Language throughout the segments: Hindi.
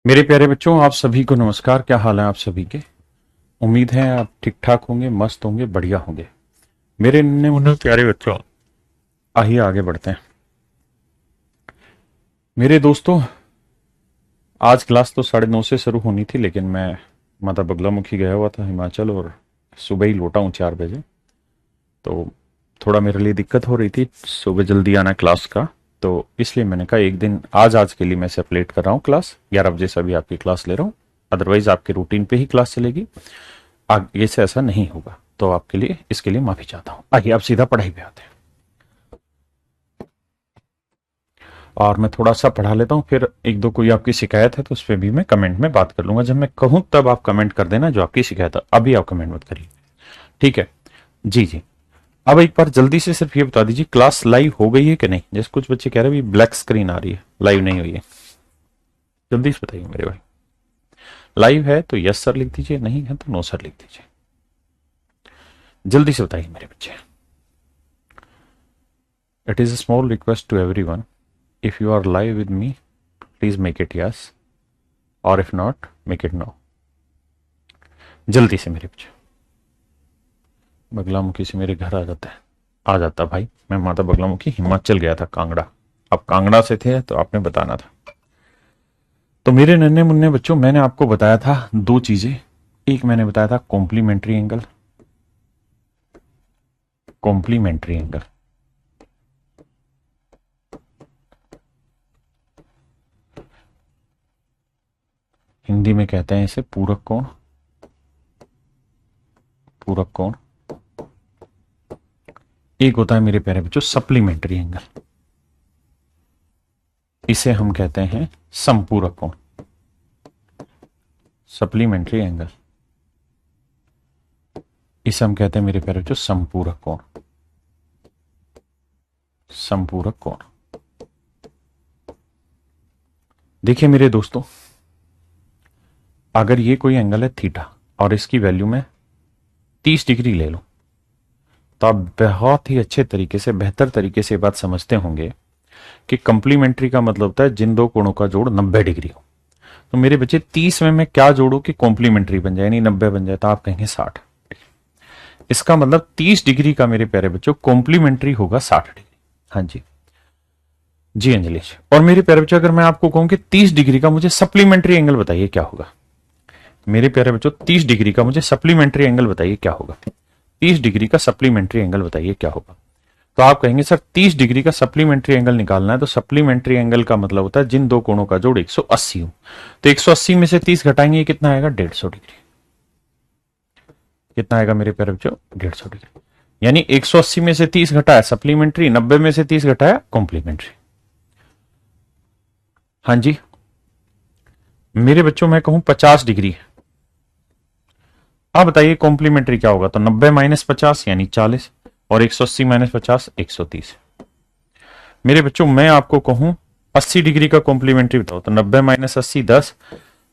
मेरे प्यारे बच्चों, आप सभी को नमस्कार। क्या हाल है आप सभी के? उम्मीद है आप ठीक ठाक होंगे, मस्त होंगे, बढ़िया होंगे। मेरे नन्हे मुन्ने प्यारे बच्चों, आइए आगे बढ़ते हैं। मेरे दोस्तों, आज क्लास तो 9:30 से शुरू होनी थी, लेकिन मैं माता बगलामुखी गया हुआ था हिमाचल, और सुबह ही लौटा हूँ 4 बजे। तो थोड़ा मेरे लिए दिक्कत हो रही थी सुबह जल्दी आना क्लास का। तो इसलिए मैंने कहा एक दिन आज के लिए मैं सेपरेट कर रहा हूँ क्लास। 11 बजे से अभी आपकी क्लास ले रहा हूँ। अदरवाइज आपके रूटीन पे ही क्लास चलेगी, आगे से ऐसा नहीं होगा। तो आपके लिए इसके लिए माफी चाहता हूं। आइए आप सीधा पढ़ाई पे आते हैं, और मैं थोड़ा सा पढ़ा लेता हूं, फिर एक दो कोई आपकी शिकायत है तो उस पर भी मैं कमेंट में बात कर लूंगा। जब मैं कहूं तब आप कमेंट कर देना जो आपकी शिकायत है। अभी आप कमेंट मत करिए, ठीक है? जी जी। अब एक बार जल्दी से सिर्फ ये बता दीजिए, क्लास लाइव हो गई है कि नहीं? जैसे कुछ बच्चे कह रहे हैं ब्लैक स्क्रीन आ रही है, लाइव नहीं हुई है। जल्दी से बताइए मेरे भाई। लाइव है तो यस सर लिख दीजिए, नहीं है तो नो सर लिख दीजिए। जल्दी से बताइए मेरे बच्चे। It is a small request to everyone, if you are live with me, please make it yes, or if not, make it no. जल्दी से मेरे बच्चे। बगलामुखी से मेरे घर आ जाता है, आ जाता भाई। मैं माता बगलामुखी हिमाचल गया था, कांगड़ा। अब कांगड़ा से थे तो आपने बताना था। तो मेरे नन्हे मुन्ने बच्चों, मैंने आपको बताया था दो चीजें। एक मैंने बताया था complementary angle, complementary angle. Hindi में कहते हैं इसे पूरक कोण, पूरक कोण। एक होता है मेरे प्यारे बच्चों सप्लीमेंट्री एंगल, इसे हम कहते हैं समपूरक कोण, सप्लीमेंट्री एंगल। इसे हम कहते हैं मेरे प्यारे बच्चों संपूरक कोण, संपूरक कोण। देखिए मेरे दोस्तों, अगर ये कोई एंगल है थीटा और इसकी वैल्यू मैं 30 डिग्री ले लूं, तो आप बहुत ही अच्छे तरीके से, बेहतर तरीके से बात समझते होंगे कि कंप्लीमेंट्री का मतलब होता है जिन दो कोणों का जोड़ 90 डिग्री हो। तो मेरे बच्चे 30 में मैं क्या जोड़ू कि कॉम्प्लीमेंट्री बन जाए, यानी 90 बन जाए? तो आप कहेंगे 60। इसका मतलब 30 डिग्री का मेरे प्यारे बच्चों कॉम्प्लीमेंट्री होगा 60 डिग्री। हाँ जी, जी अंजलि जी। और मेरे प्यारे बच्चों, अगर मैं आपको कहूं कि 30 डिग्री का मुझे सप्लीमेंट्री एंगल बताइए, क्या होगा? मेरे प्यारे बच्चों 30 डिग्री का मुझे सप्लीमेंट्री एंगल बताइए, क्या होगा? 30 डिग्री का सप्लीमेंट्री एंगल बताइए क्या होगा? तो आप कहेंगे सर 30 डिग्री का सप्लीमेंट्री एंगल निकालना है, तो सप्लीमेंट्री एंगल का मतलब होता है जिन दो कोणों का जोड़ 180 हो। तो 180 में से 30 घटाएंगे, ये कितना आएगा? 150 डिग्री। कितना आएगा मेरे प्यारे बच्चों? 150 डिग्री। यानी 180 में से 30 घटाया सप्लीमेंट्री, 90 में से 30 घटाया कॉम्प्लीमेंट्री। हाँ जी। मेरे बच्चों मैं कहूं 50 डिग्री है, अब बताइए कॉम्प्लीमेंट्री क्या होगा? तो 90 माइनस 50 यानी 40, और 180 माइनस 50 130। मेरे बच्चों मैं आपको कहूं 80 डिग्री का कॉम्प्लीमेंट्री बताओ, तो 90 माइनस 80 10,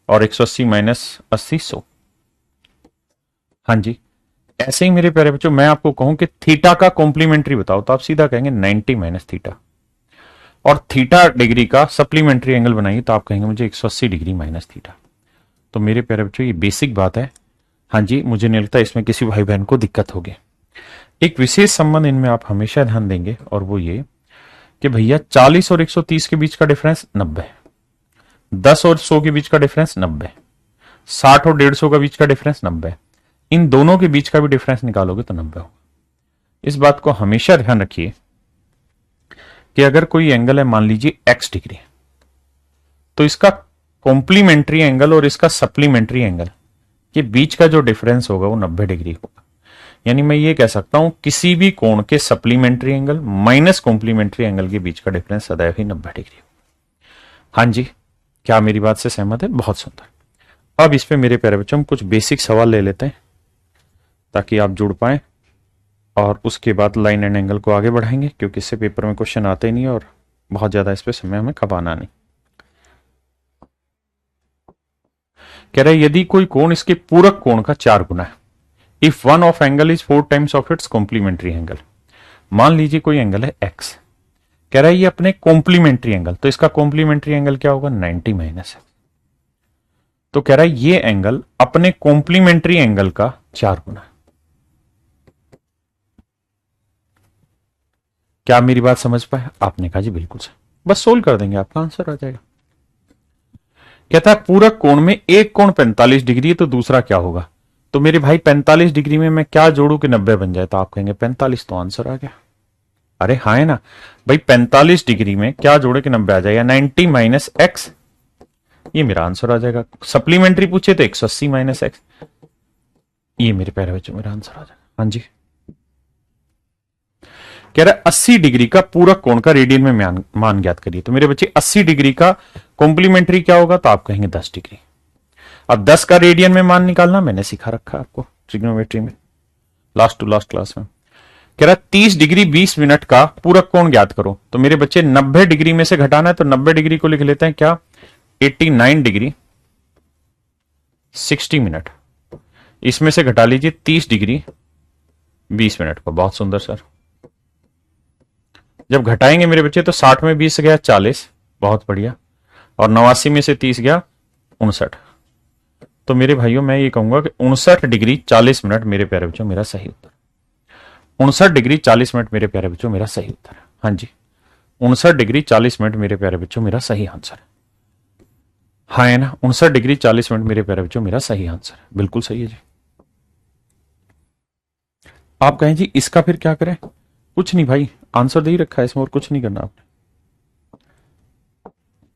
और 180 माइनस 80 100। हाँ जी। ऐसे ही मेरे प्यारे बच्चों मैं आपको कहूं कि थीटा का कॉम्प्लीमेंट्री बताओ, तो आप सीधा कहेंगे 90 माइनस थीटा। और थीटा डिग्री का सप्लीमेंट्री एंगल बनाइए, तो आप कहेंगे मुझे 180 डिग्री माइनस थीटा। तो मेरे प्यारे बच्चों ये बेसिक बात है। हाँ जी, मुझे नहीं लगता इसमें किसी भाई बहन को दिक्कत होगी। एक विशेष संबंध इनमें आप हमेशा ध्यान देंगे, और वो ये कि भैया 40 और 130 के बीच का डिफरेंस 90, 10 और 100 के बीच का डिफरेंस 90, 60 और 150 का बीच का डिफरेंस 90। इन दोनों के बीच का भी डिफरेंस निकालोगे तो 90 होगा। इस बात को हमेशा ध्यान रखिए कि अगर कोई एंगल है, मान लीजिए x डिग्री, तो इसका कॉम्प्लीमेंट्री एंगल और इसका सप्लीमेंट्री एंगल के बीच का जो डिफरेंस होगा वो 90 डिग्री होगा। यानी मैं ये कह सकता हूं किसी भी कोण के supplementary angle minus complementary angle के बीच का डिफरेंस सदैव ही 90 डिग्री होगा। हाँ जी, क्या मेरी बात से सहमत है? बहुत सुंदर। अब इस पे मेरे प्यारे बच्चों हम कुछ बेसिक सवाल ले लेते हैं ताकि आप जुड़ पाए, और उसके बाद लाइन एंड एंगल को आगे बढ़ाएंगे, क्योंकि इससे पेपर में क्वेश्चन आते ही नहीं और बहुत ज्यादा इस पे समय हमें खपाना नहीं। कह रहे यदि कोई कोण इसके पूरक कोण का 4 गुना है, if one of angle is 4 times of its complementary angle. मान लीजिए कोई एंगल है एक्स, कह रहा है ये अपने कॉम्प्लीमेंट्री एंगल, तो इसका कॉम्प्लीमेंट्री एंगल क्या होगा? 90 माइनस है। तो कह रहा है ये एंगल अपने कॉम्प्लीमेंट्री एंगल का 4 गुना है। क्या आप मेरी बात समझ पाए? आपने कहा जी बिल्कुल सही, बस सोल्व कर देंगे आपका आंसर आ जाएगा। कहता है पूरक कोण में एक कोण 45 डिग्री है तो दूसरा क्या होगा? तो मेरे भाई 45 डिग्री में मैं क्या जोड़ू कि 90 बन जाए? तो आप कहेंगे 45, तो आंसर आ गया। अरे हाँ है ना भाई, 45 डिग्री में क्या जोड़े कि 90 आ जाएगा? 90 माइनस एक्स, ये मेरा आंसर आ जाएगा। सप्लीमेंट्री पूछे तो 180 माइनस एक्स, ये मेरे पैर बच्चों मेरा आंसर आ जाएगा। हाँ जी, कह रहा है 80 डिग्री का पूरक कोण का रेडियन में मान ज्ञात करिए। तो मेरे बच्चे 80 डिग्री का कॉम्प्लीमेंट्री क्या होगा? तो आप कहेंगे 10 डिग्री। अब 10 का रेडियन में मान निकालना मैंने सिखा रखा है आपको ट्रिग्नोमेट्री में, लास्ट टू लास्ट क्लास में। कह रहा 30 डिग्री 20 मिनट का पूरक कोण ज्ञात करो। तो मेरे बच्चे 90 डिग्री में से घटाना है, तो 90 डिग्री को लिख लेते हैं क्या? 89 डिग्री 60 मिनट, इसमें से घटा लीजिए 30 डिग्री 20 मिनट को। बहुत सुंदर सर। जब घटाएंगे मेरे बच्चे तो 60 में 20 गया 40, बहुत बढ़िया, और 89 में से 30 गया 59। तो मेरे भाइयों मैं ये कहूंगा कि 59 डिग्री 40 मिनट मेरे प्यारे बच्चों मेरा सही उत्तर। 59 डिग्री 40 मिनट मेरे प्यारे बच्चों मेरा सही उत्तर है। हाँ जी, 59 डिग्री 40 मिनट मेरे प्यारे बच्चों मेरा सही आंसर है। हाँ है ना, 59 डिग्री 40 मिनट मेरे प्यारे बच्चों मेरा सही आंसर है, बिल्कुल सही है जी। आप कहें जी इसका फिर क्या करें? कुछ नहीं भाई, आंसर दे ही रखा है इसमें, और कुछ नहीं करना आपने।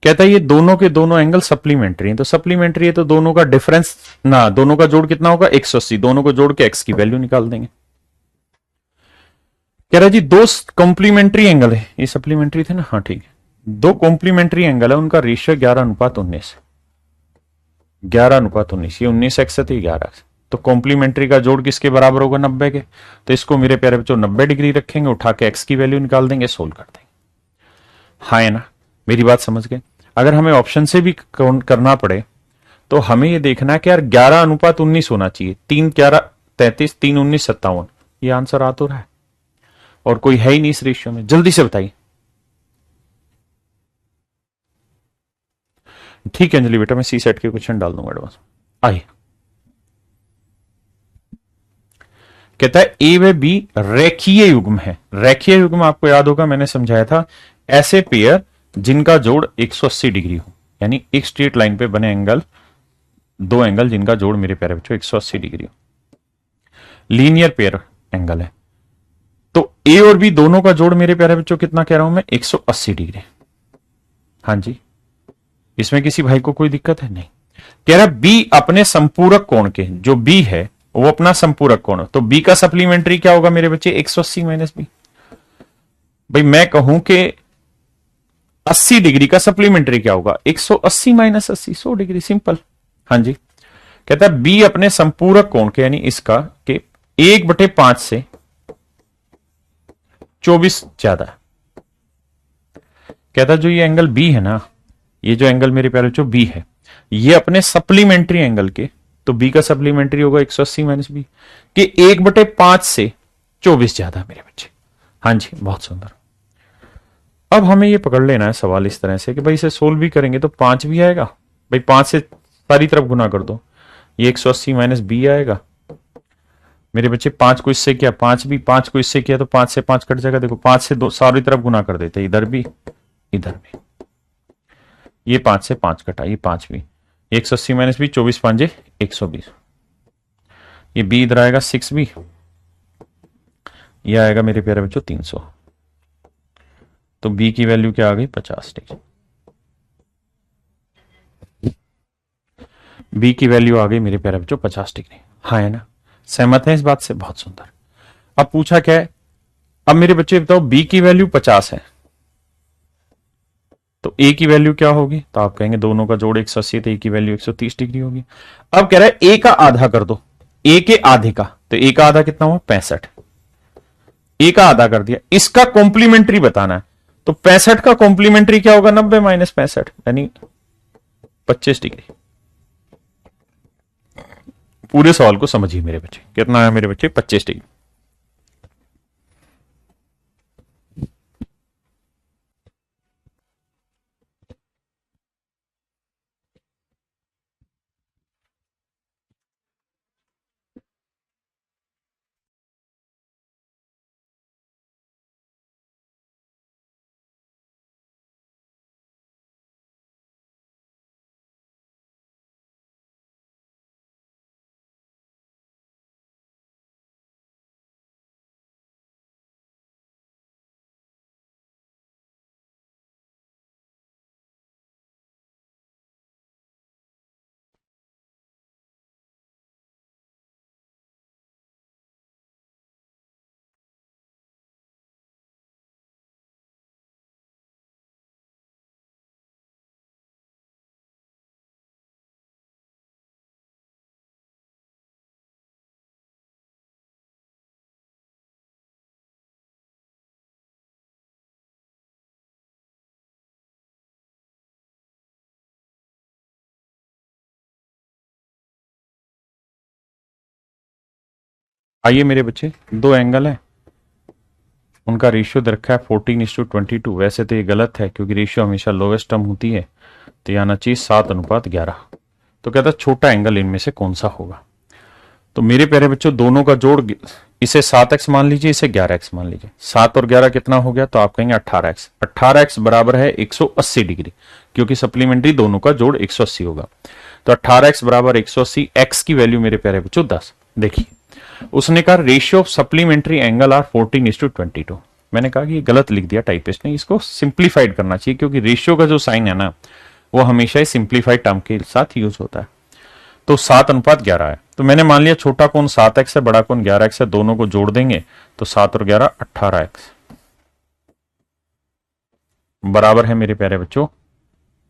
कहता है ये दोनों के दोनों एंगल सप्लीमेंट्री हैं, तो सप्लीमेंट्री है तो दोनों का डिफरेंस ना, दोनों का जोड़ कितना होगा? 180। दोनों को जोड़ के एक्स की वैल्यू निकाल देंगे। कह रहा है जी दो कॉम्प्लीमेंट्री एंगल है, ये सप्लीमेंट्री थे ना? हाँ ठीक है, दो कॉम्प्लीमेंट्री एंगल है, उनका रेशियो 11:19, 11:19, ये 19 एक्स है तो 11 एक्स। तो कॉम्प्लीमेंट्री का जोड़ किसके बराबर होगा? 90 के। तो इसको मेरे प्यारे बच्चों 90 डिग्री रखेंगे, उठा के एक्स की वैल्यू निकाल देंगे, सोल्व कर देंगे। हाँ है ना, मेरी बात समझ गए? अगर हमें ऑप्शन से भी करना पड़े तो हमें ये देखना है कि यार 11:19 होना चाहिए। 3 11 33, 3 19 57, ये आंसर आ तो रहा है, और कोई है ही नहीं इस रेशियो में। जल्दी से बताइए। ठीक है अंजलि बेटा, मैं सी सेट के क्वेश्चन डाल दूंगा एडवांस। आइए, कहता है ए व बी रेखीय युग्म है। रेखीय युग्म आपको याद होगा, मैंने समझाया था, ऐसे पेयर जिनका जोड़ 180 डिग्री हो, यानी एक स्ट्रेट लाइन पे बने एंगल, दो एंगल जिनका जोड़ मेरे प्यारे बच्चों 180 डिग्री हो, लीनियर पेयर एंगल है। तो ए और बी दोनों का जोड़ मेरे प्यारे बच्चों कितना कह रहा हूं मैं? 180 डिग्री। हाँ जी, इसमें किसी भाई को कोई दिक्कत है? नहीं। कह रहा बी अपने संपूरक कोण के, जो बी है वो अपना संपूरक कोण, तो बी का सप्लीमेंट्री क्या होगा मेरे बच्चे? 180 माइनस बी। भाई मैं कहूं कि 80 डिग्री का सप्लीमेंट्री क्या होगा? 180 माइनस 80, 100 डिग्री, सिंपल। हाँ जी, कहता है बी अपने संपूरक कोण के, यानी इसका के 1/5 से 24 ज्यादा है। कहता है जो ये एंगल बी है ना, ये जो एंगल मेरे प्यारे बच्चों बी है, ये अपने सप्लीमेंट्री एंगल के, तो बी का सप्लीमेंट्री होगा 180 माइनस बी के 1/5 से 24 ज्यादा मेरे बच्चे। हाँ जी, बहुत सुंदर। अब हमें ये पकड़ लेना है सवाल इस तरह से कि भाई इसे सोल्व भी करेंगे तो 5 भी आएगा। भाई 5 से सारी तरफ गुना कर दो, ये 180 माइनस बी आएगा मेरे बच्चे। 5 को इससे किया 5 भी, 5 को इससे किया तो 5 से 5 कट जाएगा। देखो 5 से 2 सारी तरफ गुना कर देते, इधर भी इधर भी। ये 5 से 5 कटा, ये 5 भी, 180 माइनस बी, 24 5 120। ये बी इधर आएगा 6 बी, ये आएगा मेरे प्यारे बच्चों 300। तो बी की वैल्यू क्या आ गई? 50 डिग्री। बी की वैल्यू आ गई मेरे प्यारे बच्चों 50 डिग्री। हाँ है ना, सहमत है इस बात से? बहुत सुंदर। अब पूछा क्या है? अब मेरे बच्चे बताओ बी की वैल्यू 50 है तो ए की वैल्यू क्या होगी? तो आप कहेंगे दोनों का जोड़ 180 तो ए की वैल्यू 130 डिग्री होगी। अब कह रहा है ए का आधा कर दो, ए के आधे का, तो ए का आधा कितना हुआ? 65। ए का आधा कर दिया, इसका कॉम्प्लीमेंट्री बताना है, तो 65 का कॉम्प्लीमेंट्री क्या होगा? 90 माइनस 65, यानी 25 डिग्री। पूरे सवाल को समझिए मेरे बच्चे, कितना आया मेरे बच्चे? 25 डिग्री। आइए मेरे बच्चे, दो एंगल है, उनका रेशियो दे रखा है 14:22। वैसे तो ये गलत है क्योंकि रेशियो हमेशा लोवेस्ट टर्म होती है, तो आना चाहिए 7:11। तो कहता है छोटा एंगल इनमें से कौन सा होगा। तो मेरे प्यारे बच्चों दोनों का जोड़, इसे 7x मान लीजिए, इसे 11x मान लीजिए। 7 और 11 कितना हो गया, तो आप कहेंगे 18x। 18x बराबर है 180 डिग्री, क्योंकि सप्लीमेंट्री दोनों का जोड़ 180 होगा। तो 18x बराबर 180, x की वैल्यू मेरे प्यारे बच्चों 10। देखिए उसने कहा ratio of supplementary angle are 14:22। मैंने कहा कि ये गलत लिख दिया टाइपिस्ट ने, इसको सिंप्लीफाइड करना चाहिए, क्योंकि रेशियो का जो साइन है ना वो हमेशा ही सिंप्लीफाइड टर्म के साथ यूज होता है। तो 7:11 है। तो मैंने मान लिया छोटा कौन 7x है, बड़ा कौन 11x है, दोनों को जोड़ देंगे तो 7 और 11 18x बराबर है मेरे प्यारे बच्चों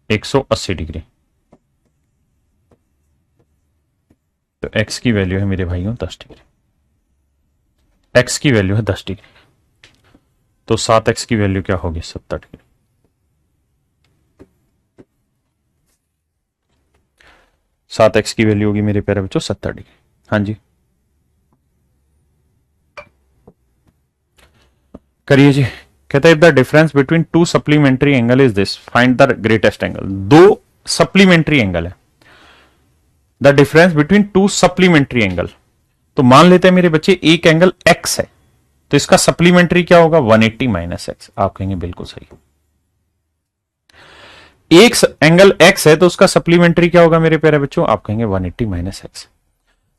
180 डिग्री। तो x की वैल्यू है मेरे भाइयों 10 डिग्री। x की वैल्यू है 10 डिग्री, तो 7x की वैल्यू क्या होगी 70 डिग्री। 7x की वैल्यू होगी मेरे प्यारे बच्चों 70 डिग्री। हाँ जी करिए जी। कहता है the difference between two supplementary angle is this, find the greatest angle. दो सप्लीमेंट्री एंगल है, the difference between two supplementary angle. तो मान लेते हैं मेरे बच्चे एक एंगल x है, तो इसका सप्लीमेंट्री क्या होगा 180 माइनस एक्स। आप कहेंगे बिल्कुल सही। एक एंगल x है तो उसका सप्लीमेंट्री क्या होगा मेरे प्यारे बच्चों, आप कहेंगे 180 माइनस एक्स।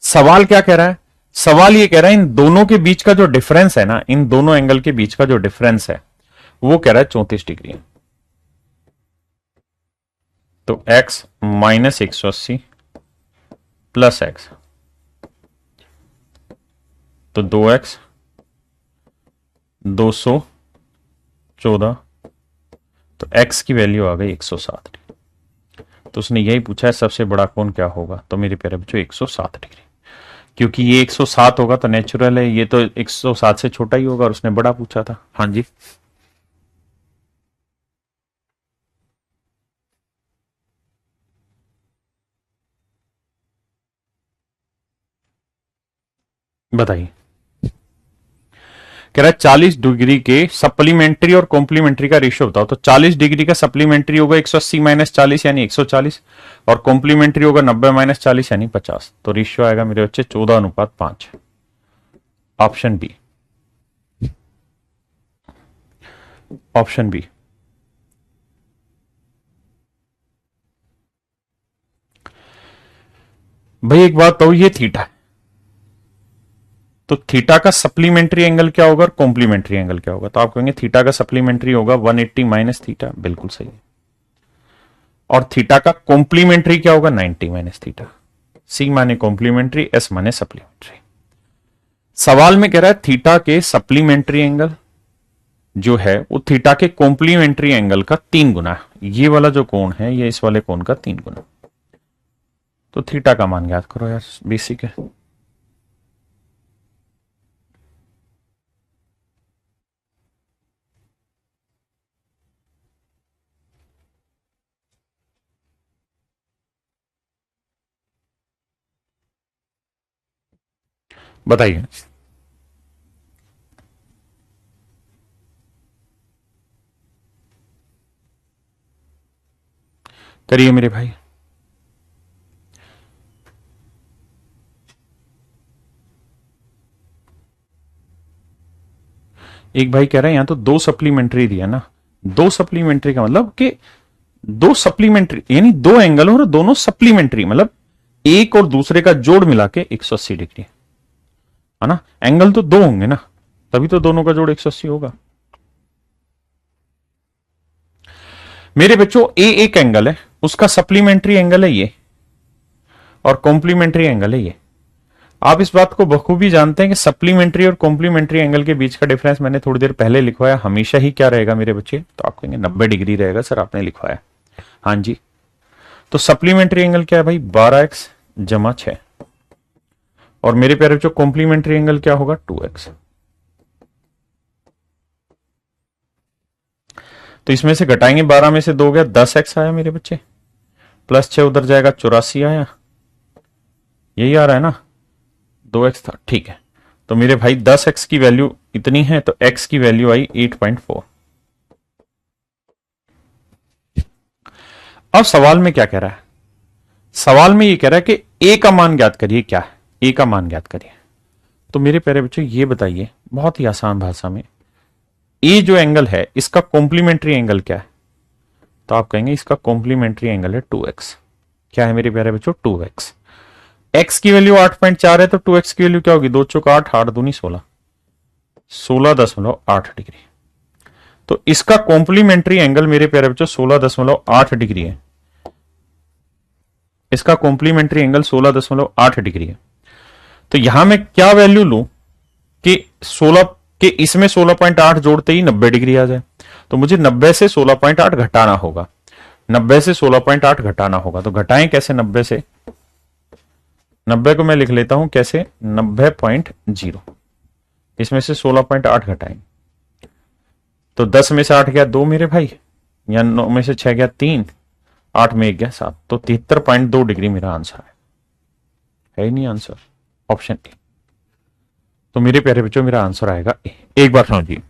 सवाल क्या कह रहा है, सवाल ये कह रहा है इन दोनों के बीच का जो डिफरेंस है ना, इन दोनों एंगल के बीच का जो डिफरेंस है वो कह रहा है 34 डिग्री। तो x माइनस 180 प्लस एक्स, तो 2x 214, तो x की वैल्यू आ गई 107 डिग्री। तो उसने यही पूछा है सबसे बड़ा कोण क्या होगा, तो मेरे प्यारे बच्चों 107 डिग्री। क्योंकि ये 107 होगा तो नेचुरल है ये तो 107 से छोटा ही होगा, और उसने बड़ा पूछा था। हाँ जी बताइए। कह रहा है 40 डिग्री के सप्लीमेंट्री और कॉम्प्लीमेंट्री का रेशियो बताओ। तो 40 डिग्री का सप्लीमेंट्री होगा 180 माइनस 40 यानी 140, और कॉम्प्लीमेंट्री होगा 90 माइनस 40 यानी 50। तो रेशियो आएगा मेरे बच्चे 14:5। Option B, option B. भाई एक बात तो ये थीटा है, तो थीटा का सप्लीमेंट्री एंगल क्या होगा और कॉम्प्लीमेंट्री एंगल क्या होगा, तो आप कहेंगे थीटा का सप्लीमेंट्री होगा 180 माइनस थीटा, बिल्कुल सही है। और थीटा का कॉम्प्लीमेंट्री क्या होगा 90 माइनस थीटा। सी माने कॉम्प्लीमेंट्री, एस माने सप्लीमेंट्री। सवाल में कह रहा है थीटा के सप्लीमेंट्री एंगल जो है वो थीटा के कॉम्प्लीमेंट्री एंगल का 3 गुना है। ये वाला जो कोण है ये इस वाले कोण का 3 गुना। तो थीटा का मान याद करो यार, बेसिक है। बताइए। करिए मेरे भाई। एक भाई कह रहे हैं यहां तो 2 सप्लीमेंट्री दिया ना, 2 सप्लीमेंट्री का मतलब कि 2 सप्लीमेंट्री यानी 2 एंगल और दोनों सप्लीमेंट्री, मतलब एक और दूसरे का जोड़ मिला के 180 डिग्री है ना। एंगल तो 2 होंगे ना, तभी तो दोनों का जोड़ 180 होगा। मेरे बच्चों ए एक एंगल है, उसका सप्लीमेंट्री एंगल है ये, और कॉम्प्लीमेंट्री एंगल है ये। आप इस बात को बखूबी जानते हैं कि सप्लीमेंट्री और कॉम्प्लीमेंट्री एंगल के बीच का डिफरेंस मैंने थोड़ी देर पहले लिखवाया, हमेशा ही क्या रहेगा मेरे बच्चे, तो आप कहेंगे 90 डिग्री रहेगा सर, आपने लिखवाया। हाँ जी, तो सप्लीमेंट्री एंगल क्या है भाई 12x जमा 6, और मेरे प्यारे बच्चों कॉम्प्लीमेंट्री एंगल क्या होगा 2x। तो इसमें से घटाएंगे 12 में से 2 गया 10x आया मेरे बच्चे, प्लस 6 उधर जाएगा 84 आया, यही आ रहा है ना, 2x था, ठीक है। तो मेरे भाई 10x की वैल्यू इतनी है, तो x की वैल्यू आई 8.4। अब सवाल में क्या कह रहा है? सवाल में ये कह रहा है कि a का मान ज्ञात करिए। क्या है? a का मान ज्ञात करिए। तो मेरे प्यारे बच्चों ये बताइए बहुत ही आसान भाषा में, a जो एंगल है इसका कॉम्प्लीमेंट्री एंगल क्या है? तो आप कहेंगे इसका कॉम्प्लीमेंट्री एंगल है 2x। क्या है मेरे प्यारे बच्चों? 2x। x की वैल्यू 8.4 है, तो 2x की वैल्यू क्या होगी? 2 चौका 8, 8 दूनी 16, 16.8 डिग्री। तो इसका कॉम्प्लीमेंट्री एंगल मेरे प्यारे बच्चों 16.8 डिग्री है। इसका कॉम्प्लीमेंट्री एंगल 16.8 डिग्री है। तो यहां मैं क्या वैल्यू लूं कि 16 के इसमें 16.8 जोड़ते ही 90 डिग्री आ जाए? तो मुझे 90 से 16.8 घटाना होगा। 90 से 16.8 घटाना होगा। तो घटाएं कैसे? 90 से 90 को मैं लिख लेता हूं कैसे? 90.0। इसमें से 16.8 घटाएं तो 10 में से 8 गया 2 मेरे भाई, या 9 में से 6 गया 3, 8 में 1 गया 7। तो 73.2 डिग्री मेरा आंसर है ही नहीं आंसर? Option A. तो मेरे प्यारे बच्चों मेरा आंसर आएगा ए। एक बार समझिए,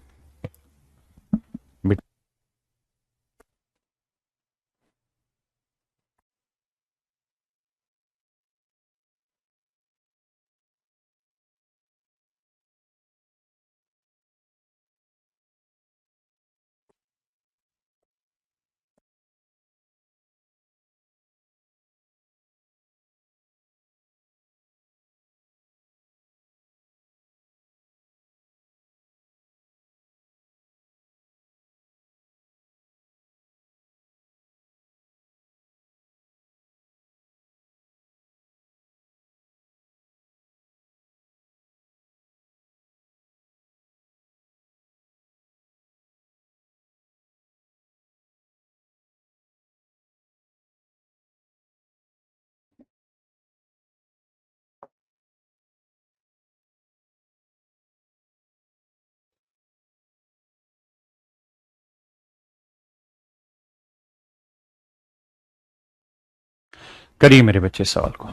करिए मेरे बच्चे सवाल को।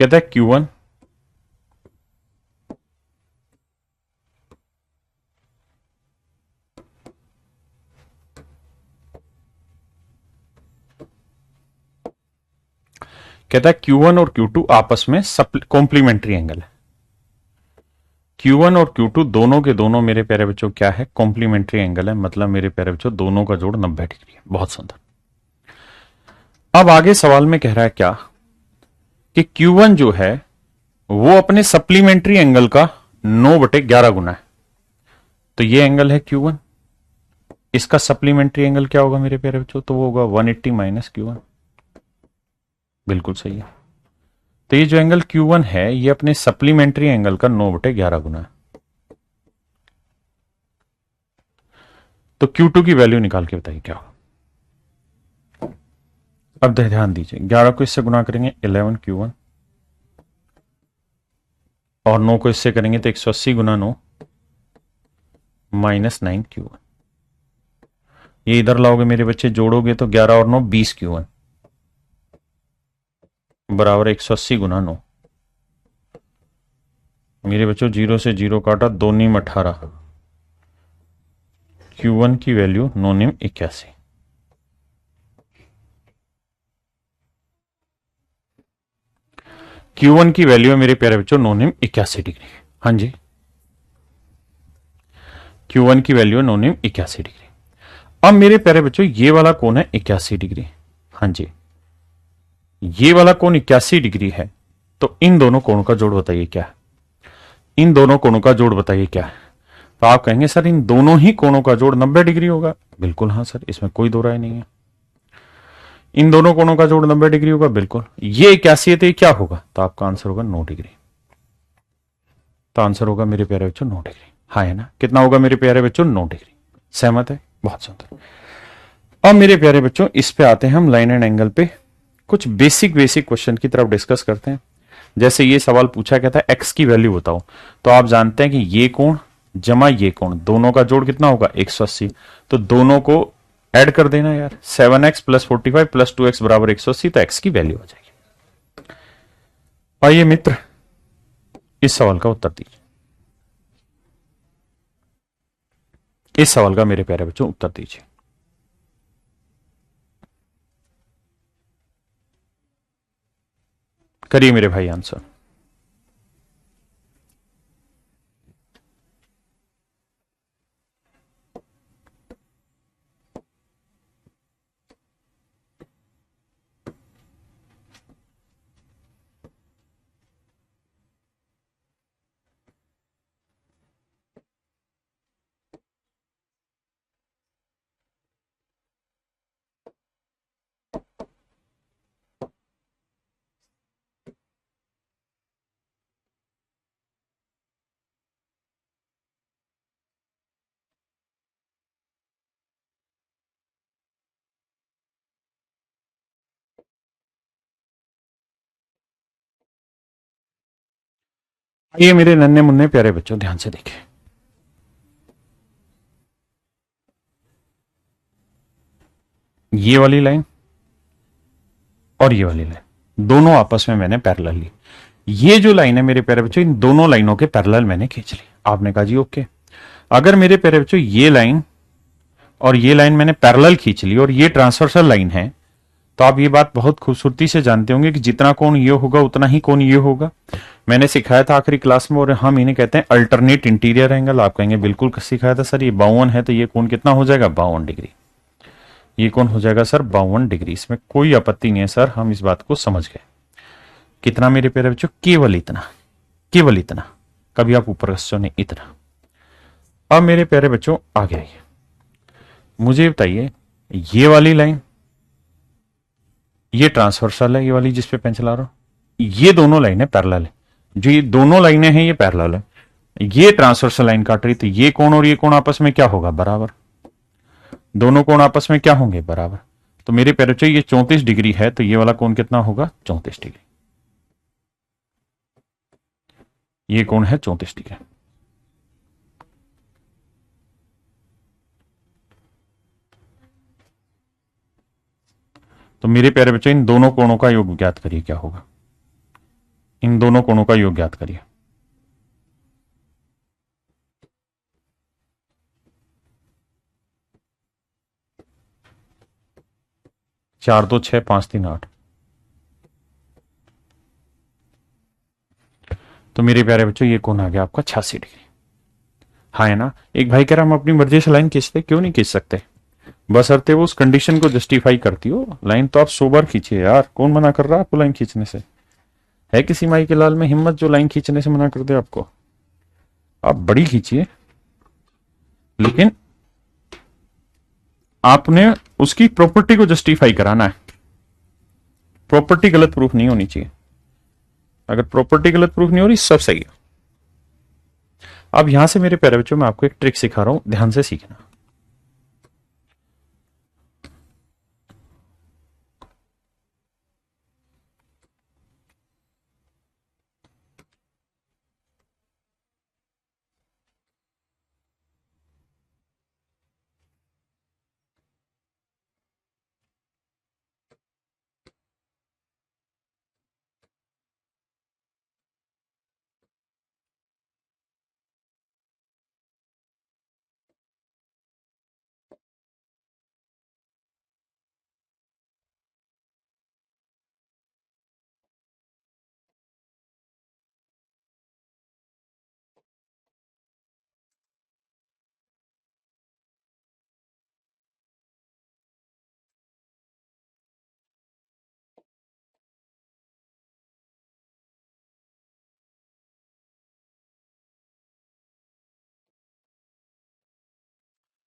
कहता है Q1 कहता है Q1 और Q2 आपस में कॉम्प्लीमेंट्री एंगल है। Q1 और Q2 दोनों के दोनों मेरे प्यारे बच्चों क्या है? कॉम्प्लीमेंट्री एंगल है। मतलब मेरे प्यारे बच्चों दोनों का जोड़ 90 डिग्री है। बहुत सुंदर। अब आगे सवाल में कह रहा है क्या कि Q1 जो है वो अपने सप्लीमेंट्री एंगल का 9/11 गुना है। तो ये एंगल है Q1, इसका सप्लीमेंट्री एंगल क्या होगा मेरे प्यारे बच्चों? तो वो होगा 180 माइनस Q1। बिल्कुल सही है। तो ये जो एंगल Q1 है ये अपने सप्लीमेंट्री एंगल का 9/11 गुना है। तो Q2 की वैल्यू निकाल के बताइए क्या होगा। अब ध्यान दीजिए, 11 को इससे गुना करेंगे 11 Q1, और 9 को इससे करेंगे तो 180 गुना 9 माइनस 9 Q1। ये इधर लाओगे मेरे बच्चे, जोड़ोगे तो 11 और 9 20 Q1 बराबर 180 गुना 9। मेरे बच्चों 0 से 0 काटा, 2 नीम 18, Q1 की वैल्यू 9 नीम 81। Q1 की वैल्यू है मेरे प्यारे बच्चों 9 नीम 81 डिग्री। हाँ जी, Q1 की वैल्यू है नोन 81 डिग्री। अब मेरे प्यारे बच्चों ये वाला कोण है 81 डिग्री। हाँ जी, ये वाला कोण 81 डिग्री है, तो इन दोनों कोणों का जोड़ बताइए क्या है? इन दोनों कोणों का जोड़ बताइए क्या है? तो आप कहेंगे सर इन दोनों ही कोणों का जोड़ 90 डिग्री होगा। बिल्कुल हाँ सर, इसमें कोई दो राय नहीं है। इन दोनों कोणों का जोड़ 90 डिग्री होगा, बिल्कुल। ये 81 है तो ये क्या होगा? तो आपका आंसर होगा 9 डिग्री। तो आंसर होगा मेरे प्यारे बच्चों 9 डिग्री। हाँ है ना? कितना होगा मेरे प्यारे बच्चों? 9 डिग्री। सहमत है? बहुत सुंदर। अब मेरे प्यारे बच्चों इस पे आते हैं हम लाइन एंड एंगल पे। कुछ बेसिक बेसिक क्वेश्चन की तरफ डिस्कस करते हैं। जैसे ये सवाल पूछा गया था एक्स की वैल्यू बताओ, तो आप जानते हैं कि ये कोण जमा ये कोण दोनों का जोड़ कितना होगा? 180। तो दोनों को ऐड कर देना यार, 7x प्लस 45 प्लस 2x बराबर 180, तो x की वैल्यू आ जाएगी। आइए मित्र इस सवाल का उत्तर दीजिए। इस सवाल का मेरे प्यारे बच्चों उत्तर दीजिए। करिए मेरे भाई आंसर। आइए मेरे नन्हे मुन्ने प्यारे बच्चों ध्यान से देखें। ये वाली लाइन और ये वाली लाइन दोनों आपस में मैंने पैरेलल ली। ये जो लाइन है मेरे प्यारे बच्चों, इन दोनों लाइनों के पैरेलल मैंने खींच ली। आपने कहा जी ओके। अगर मेरे प्यारे बच्चों ये लाइन और ये लाइन मैंने पैरेलल खींच ली और ये ट्रांसवर्सल लाइन है, तो आप ये बात बहुत खूबसूरती से जानते होंगे कि जितना कोण ये होगा उतना ही कोण ये होगा। मैंने सिखाया था आखिरी क्लास में, और हम इन्हें कहते हैं अल्टरनेट इंटीरियर एंगल। आप कहेंगे बिल्कुल सिखाया था सर, ये 52 है तो ये कोण कितना हो जाएगा? 52 डिग्री। ये कोण हो जाएगा सर 52 डिग्री। इसमें कोई आपत्ति नहीं है सर, हम इस बात को समझ गए। कितना मेरे प्यारे बच्चों? केवल इतना, केवल इतना। कभी आप ऊपर क्वेश्चन नहीं, इतना। अब मेरे प्यारे बच्चों आगे आइए, मुझे बताइए ये वाली लाइन, ये ट्रांसवर्सल है, ये वाली जिस पे पेन चला रहा हूं, ये दोनों लाइनें पैरेलल है। जो ये दोनों लाइनें हैं ये पैरेलल है, ये ट्रांसवर्सल लाइन काट रही, तो ये कोण और ये कोण आपस में क्या होगा? बराबर। दोनों कोण आपस में क्या होंगे? बराबर। तो मेरे प्यारे बच्चों ये 34 डिग्री है, तो ये वाला कोण कितना होगा? 34 डिग्री। ये कोण है 34 डिग्री। तो मेरे प्यारे बच्चों इन दोनों कोणों का योग ज्ञात करिए क्या होगा? इन दोनों कोणों का योग ज्ञात करिए। 4 2 6 5 3 8। तो मेरे प्यारे बच्चों ये कोण आ गया आपका 86 डिग्री। हाँ है ना? एक भाई कह रहा हम अपनी मर्जी से लाइन खींचते, क्यों नहीं खींच सकते? बशर्ते वो उस कंडीशन को जस्टिफाई करती हो। लाइन तो आप 100 बार खींचिए यार, कौन मना कर रहा है आपको लाइन खींचने से? है किसी माई के लाल में हिम्मत जो लाइन खींचने से मना कर दे आपको? आप बड़ी खींचिए, लेकिन आपने उसकी प्रॉपर्टी को जस्टिफाई कराना है। प्रॉपर्टी गलत प्रूफ नहीं होनी चाहिए। अगर प्रॉपर्टी गलत प्रूफ नहीं हो रही सब सही है। अब यहां से मेरे प्यारे बच्चों मैं आपको एक ट्रिक सिखा रहा हूं, ध्यान से सीखना।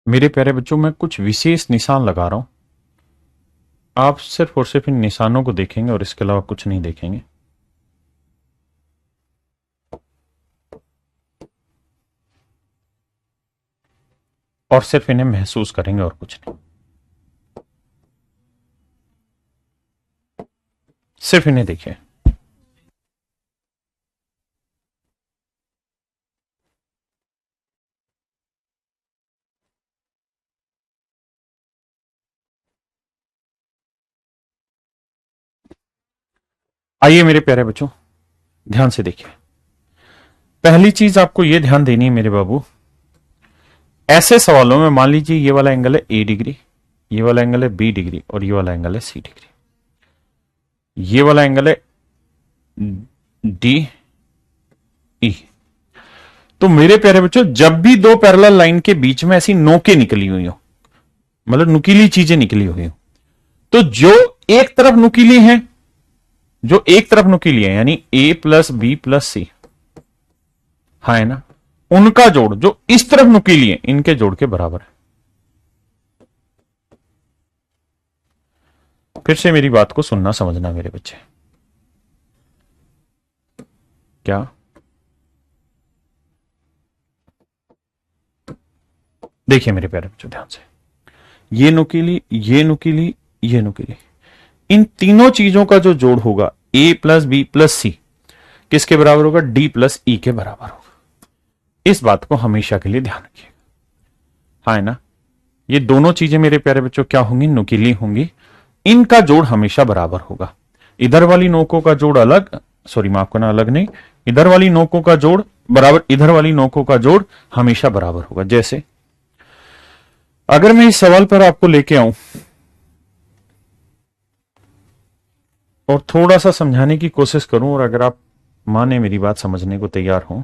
मेरे प्यारे बच्चों, मैं कुछ विशेष निशान लगा रहा हूं, आप सिर्फ और सिर्फ इन निशानों को देखेंगे और इसके अलावा कुछ नहीं देखेंगे। और सिर्फ इन्हें महसूस करेंगे और कुछ नहीं। सिर्फ इन्हें देखिए। आइए मेरे प्यारे बच्चों, ध्यान से देखिए। पहली चीज आपको यह ध्यान देनी है मेरे बाबू, ऐसे सवालों में मान लीजिए ये वाला एंगल है ए डिग्री, ये वाला एंगल है बी डिग्री और ये वाला एंगल है सी डिग्री, ये वाला एंगल है डी ई। तो मेरे प्यारे बच्चों, जब भी दो पैरेलल लाइन के बीच में ऐसी नोकें निकली हुई हो, मतलब नुकीली चीजें निकली हुई हो, तो जो एक तरफ नुकीली है, जो एक तरफ नुकीली है यानी ए प्लस बी प्लस सी, हाँ है ना, उनका जोड़ जो इस तरफ नुकीली है इनके जोड़ के बराबर है। फिर से मेरी बात को सुनना समझना मेरे बच्चे। क्या देखिए मेरे प्यारे बच्चों ध्यान से, ये नुकीली, ये नुकीली, ये नुकीली, इन तीनों चीजों का जो जोड़ होगा ए प्लस बी प्लस सी किसके बराबर होगा? डी प्लस ई के बराबर होगा। इस बात को हमेशा के लिए ध्यान रखिएगा, हाँ है ना। ये दोनों चीजें मेरे प्यारे बच्चों क्या होंगी? नुकीली होंगी। इनका जोड़ हमेशा बराबर होगा। इधर वाली नोकों का जोड़ अलग, सॉरी माफ करना, अलग नहीं, इधर वाली नोकों का जोड़ बराबर, इधर वाली नोकों का जोड़ हमेशा बराबर होगा। जैसे अगर मैं इस सवाल पर आपको लेके आऊं और थोड़ा सा समझाने की कोशिश करूं, और अगर आप माने मेरी बात समझने को तैयार हो,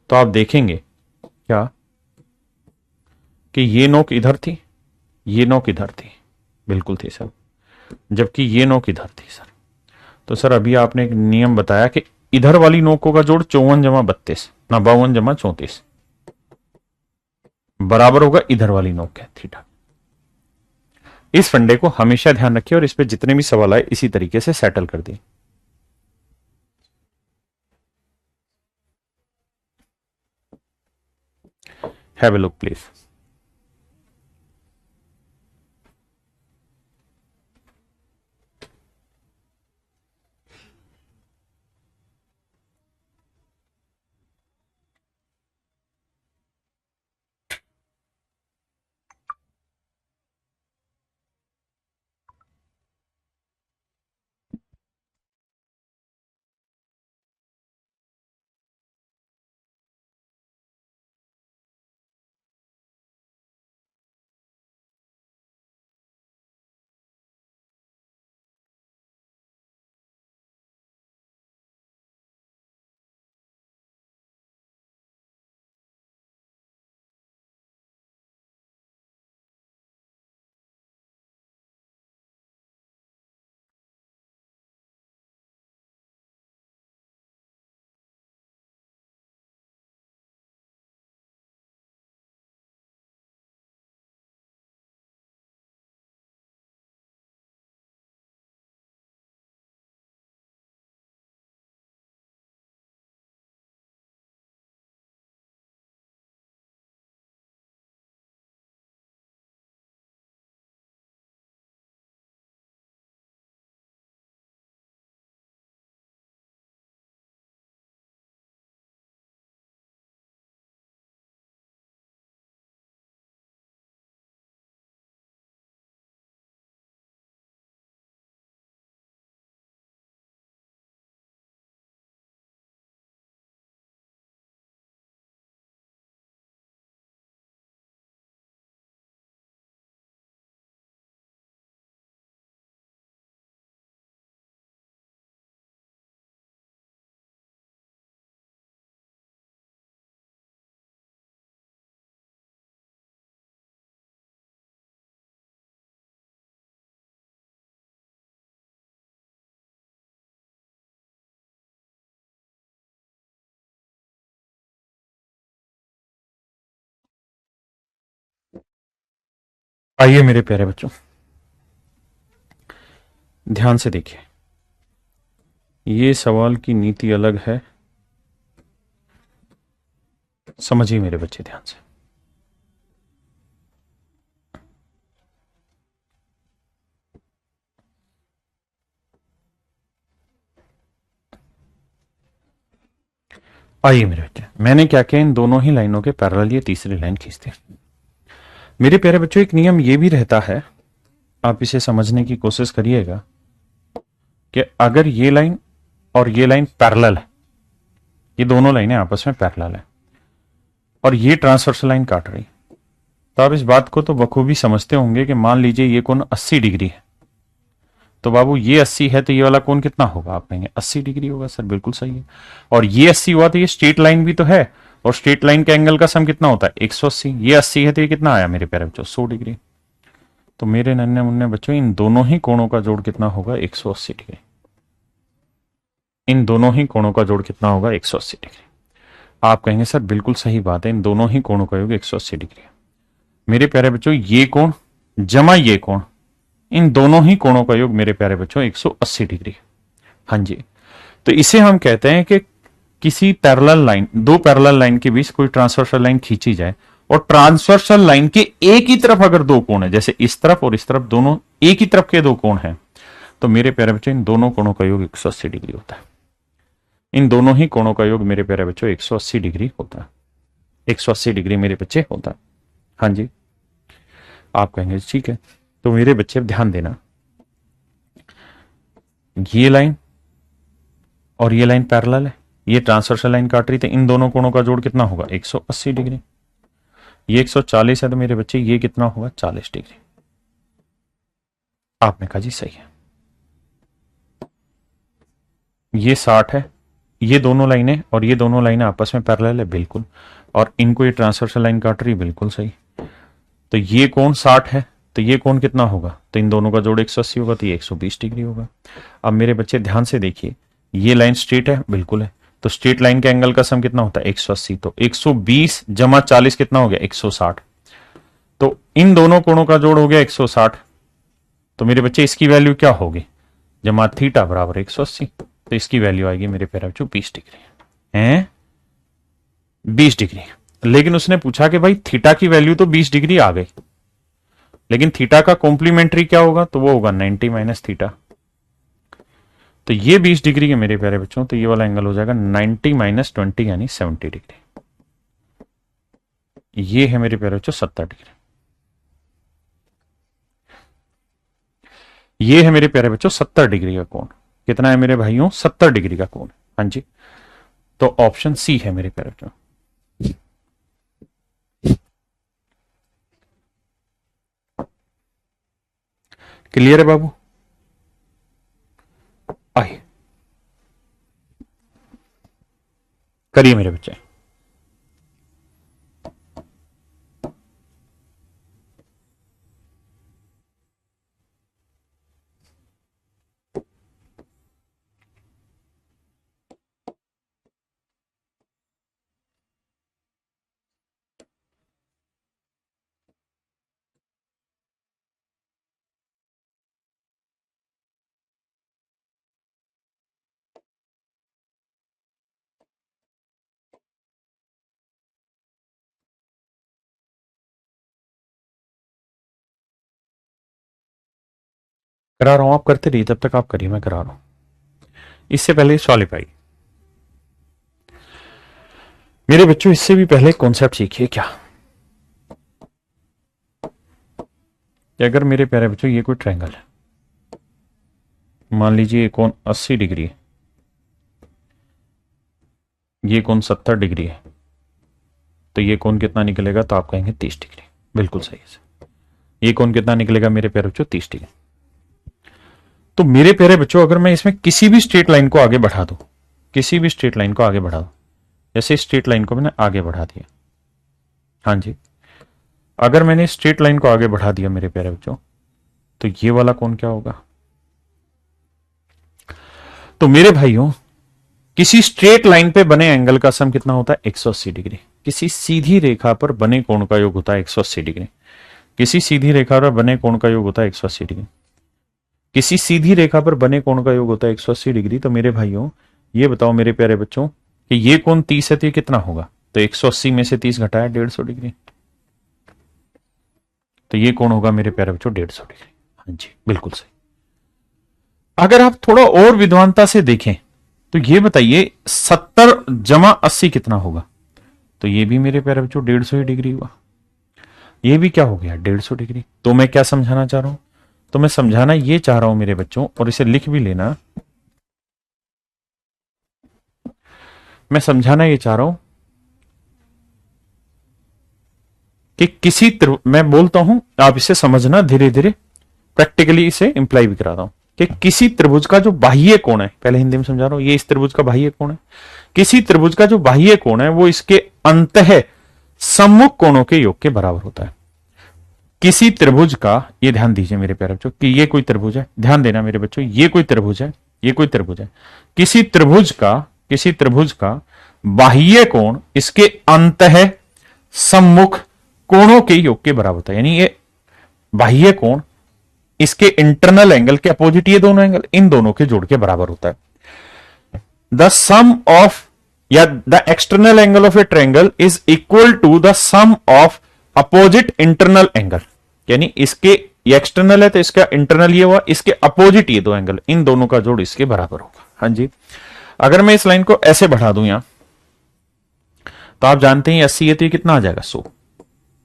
तो आप देखेंगे क्या कि ये नोक इधर थी, ये नोक इधर थी, बिल्कुल थी सर, जबकि ये नोक इधर थी सर। तो सर अभी आपने एक नियम बताया कि इधर वाली नोकों का जोड़ 54 जमा 32 ना 52 जमा 34 बराबर होगा इधर वाली नोक के थीटा। इस फंडे को हमेशा ध्यान रखिए और इस पे जितने भी सवाल आए इसी तरीके से सेटल कर दिए। Have a look please. आइए मेरे प्यारे बच्चों, ध्यान से देखिए, ये सवाल की नीति अलग है, समझिए मेरे बच्चे ध्यान से। आइए मेरे बच्चे, मैंने क्या किया, इन दोनों ही लाइनों के पैरेलल ये तीसरी लाइन खींच दी। मेरे प्यारे बच्चों, एक नियम ये भी रहता है, आप इसे समझने की कोशिश करिएगा कि अगर ये लाइन और ये लाइन पैरेलल है, ये दोनों लाइनें आपस में पैरेलल है और ये ट्रांसवर्सल लाइन काट रही, तो आप इस बात को तो बखूबी समझते होंगे कि मान लीजिए ये कोण 80 डिग्री है, तो बाबू ये 80 है तो ये वाला कोण कितना होगा, आप कहेंगे 80 डिग्री होगा। सर बिल्कुल सही है। और ये 80 हुआ तो ये स्ट्रेट लाइन भी तो है, और स्ट्रेट लाइन के एंगल का सम कितना होता है 180। ये 80 है तो ये कितना आया मेरे प्यारे बच्चों 100 डिग्री। तो मेरे नन्हे मुन्ने बच्चों, इन दोनों ही कोणों का जोड़ कितना होगा 180 डिग्री। इन दोनों ही कोणों का जोड़ कितना होगा 180 डिग्री। आप कहेंगे सर बिल्कुल सही बात है, इन दोनों ही कोणों का योग 180 डिग्री है। मेरे प्यारे बच्चों, ये कोण जमा ये कोण, इन दोनों ही कोणों का योग मेरे प्यारे बच्चों 180 डिग्री है। हाँ जी, तो इसे हम कहते हैं कि किसी पैरेलल लाइन, दो पैरेलल लाइन के बीच कोई ट्रांसवर्सल लाइन खींची जाए और ट्रांसवर्सल लाइन के एक ही तरफ अगर दो कोण है, जैसे इस तरफ और इस तरफ दोनों एक ही तरफ के दो कोण हैं, तो मेरे प्यारे बच्चों इन दोनों कोणों का योग 180 डिग्री होता है। इन दोनों ही कोणों का योग मेरे प्यारे बच्चों 180 डिग्री होता है। 180 डिग्री मेरे बच्चे होता है। हाँ जी, आप कहेंगे ठीक है। तो मेरे बच्चे ध्यान देना, ये लाइन और ये लाइन पैरेलल है, ये ट्रांसवर्सल लाइन काट रही थी, इन दोनों कोणों का जोड़ कितना होगा 180 डिग्री। ये 140 है तो मेरे बच्चे ये कितना होगा 40 डिग्री। आपने कहा जी सही है। ये 60 है, ये दोनों लाइनें और ये दोनों लाइनें आपस में पैरेलल है बिल्कुल, और इनको ये ट्रांसवर्सल लाइन काट रही है बिल्कुल सही। तो ये कोण 60 है तो ये कोण कितना होगा, तो इन दोनों का जोड़ 180 होगा तो ये 120 डिग्री होगा। अब मेरे बच्चे ध्यान से देखिए, ये लाइन स्ट्रेट है बिल्कुल है, तो स्ट्रेट लाइन के एंगल का सम कितना होता है 180, तो 120 जमा 40 कितना हो गया 160। तो इन दोनों कोणों का जोड़ हो गया 160। तो मेरे बच्चे इसकी वैल्यू क्या होगी, जमा थीटा बराबर 180, तो इसकी वैल्यू आएगी मेरे प्यारे बच्चों 20 डिग्री है, 20 डिग्री। लेकिन उसने पूछा कि भाई थीटा की वैल्यू तो 20 डिग्री आ गई, लेकिन थीटा का कॉम्प्लीमेंट्री क्या होगा, तो वो होगा 90 माइनस थीटा। तो ये 20 डिग्री के मेरे प्यारे बच्चों, तो ये वाला एंगल हो जाएगा 90 माइनस 20 यानी 70 डिग्री। ये है मेरे प्यारे बच्चों 70 डिग्री। ये है मेरे प्यारे बच्चों 70 डिग्री का कोण। कितना है मेरे भाइयों 70 डिग्री का कोण। हाँ जी, तो ऑप्शन सी है मेरे प्यारे बच्चों। क्लियर है बाबू? आइए करिए मेरे बच्चे। करा रहा हूं, आप करते रहिए, तब तक आप करिए, मैं करा रहा हूं। इससे पहले सॉलिड पाई मेरे बच्चों, इससे भी पहले कॉन्सेप्ट सीखिए क्या, कि अगर मेरे प्यारे बच्चों ये कोई ट्रायंगल है, मान लीजिए ये कोण 80 डिग्री है, ये कोण 70 डिग्री है, तो ये कोण कितना निकलेगा, तो आप कहेंगे 30 डिग्री। बिल्कुल सही है। ये कोण कितना निकलेगा मेरे प्यारे बच्चों 30 डिग्री। तो मेरे प्यारे बच्चों, अगर मैं इसमें किसी भी स्ट्रेट लाइन को आगे बढ़ा दूं, किसी भी स्ट्रेट लाइन को आगे बढ़ा दूं, जैसे स्ट्रेट लाइन को मैंने आगे बढ़ा दिया, हाँ जी, अगर मैंने स्ट्रेट लाइन को आगे बढ़ा दिया मेरे प्यारे बच्चों, तो ये वाला कोण क्या होगा, तो मेरे भाइयों किसी स्ट्रेट लाइन पे बने एंगल का सम कितना होता है 180 डिग्री। किसी सीधी रेखा पर बने कोण का योग होता है 180 डिग्री। किसी सीधी रेखा पर बने कोण का योग होता है 180 डिग्री। किसी सीधी रेखा पर बने कोण का योग होता है 180 डिग्री। तो मेरे भाइयों ये बताओ मेरे प्यारे बच्चों कि ये कोण 30 है तो ये कितना होगा? तो 180 में से 30 घटाया 150 डिग्री। तो ये कोण होगा मेरे प्यारे बच्चों 150 डिग्री। हाँ जी बिल्कुल सही। अगर आप थोड़ा और विद्वानता से देखें तो ये बताइए 70 जमा 80 कितना होगा? तो ये भी मेरे प्यारे बच्चों 150 डिग्री हुआ। ये भी क्या हो गया 150 डिग्री। तो मैं क्या समझाना चाह रहा हूं? तो मैं समझाना ये चाह रहा हूं मेरे बच्चों, और इसे लिख भी लेना, मैं समझाना ये चाह रहा हूं कि मैं बोलता हूं, आप इसे समझना धीरे धीरे, प्रैक्टिकली इसे इंप्लाई भी कराता हूं कि किसी त्रिभुज का जो बाह्य कोण है, पहले हिंदी में समझा रहा हूं, ये इस त्रिभुज का बाह्य कोण है। किसी त्रिभुज का जो बाह्य कोण है वो इसके अंतः सम्मुख कोणों के योग के बराबर होता है। किसी त्रिभुज का, ये ध्यान दीजिए मेरे प्यारे बच्चों कि ये कोई त्रिभुज है, ध्यान देना मेरे बच्चों, ये कोई त्रिभुज है, ये कोई त्रिभुज है। किसी त्रिभुज का बाह्य कोण इसके अंतः सम्मुख कोणों के योग के बराबर होता है। यानी ये बाह्य कोण इसके इंटरनल एंगल के अपोजिट, ये दोनों एंगल, इन दोनों के जोड़ के बराबर होता है। द सम ऑफ या the external angle of a triangle is equal to the sum of opposite internal angle. यानी इसके ये एक्सटर्नल है तो इसका इंटरनल ये हुआ, इसके अपोजिट ये दो एंगल, इन दोनों का जोड़ इसके बराबर होगा। हाँ जी। अगर मैं इस लाइन को ऐसे बढ़ा दूं यहां, तो आप जानते हैं 80 है तो ये कितना आ जाएगा 100,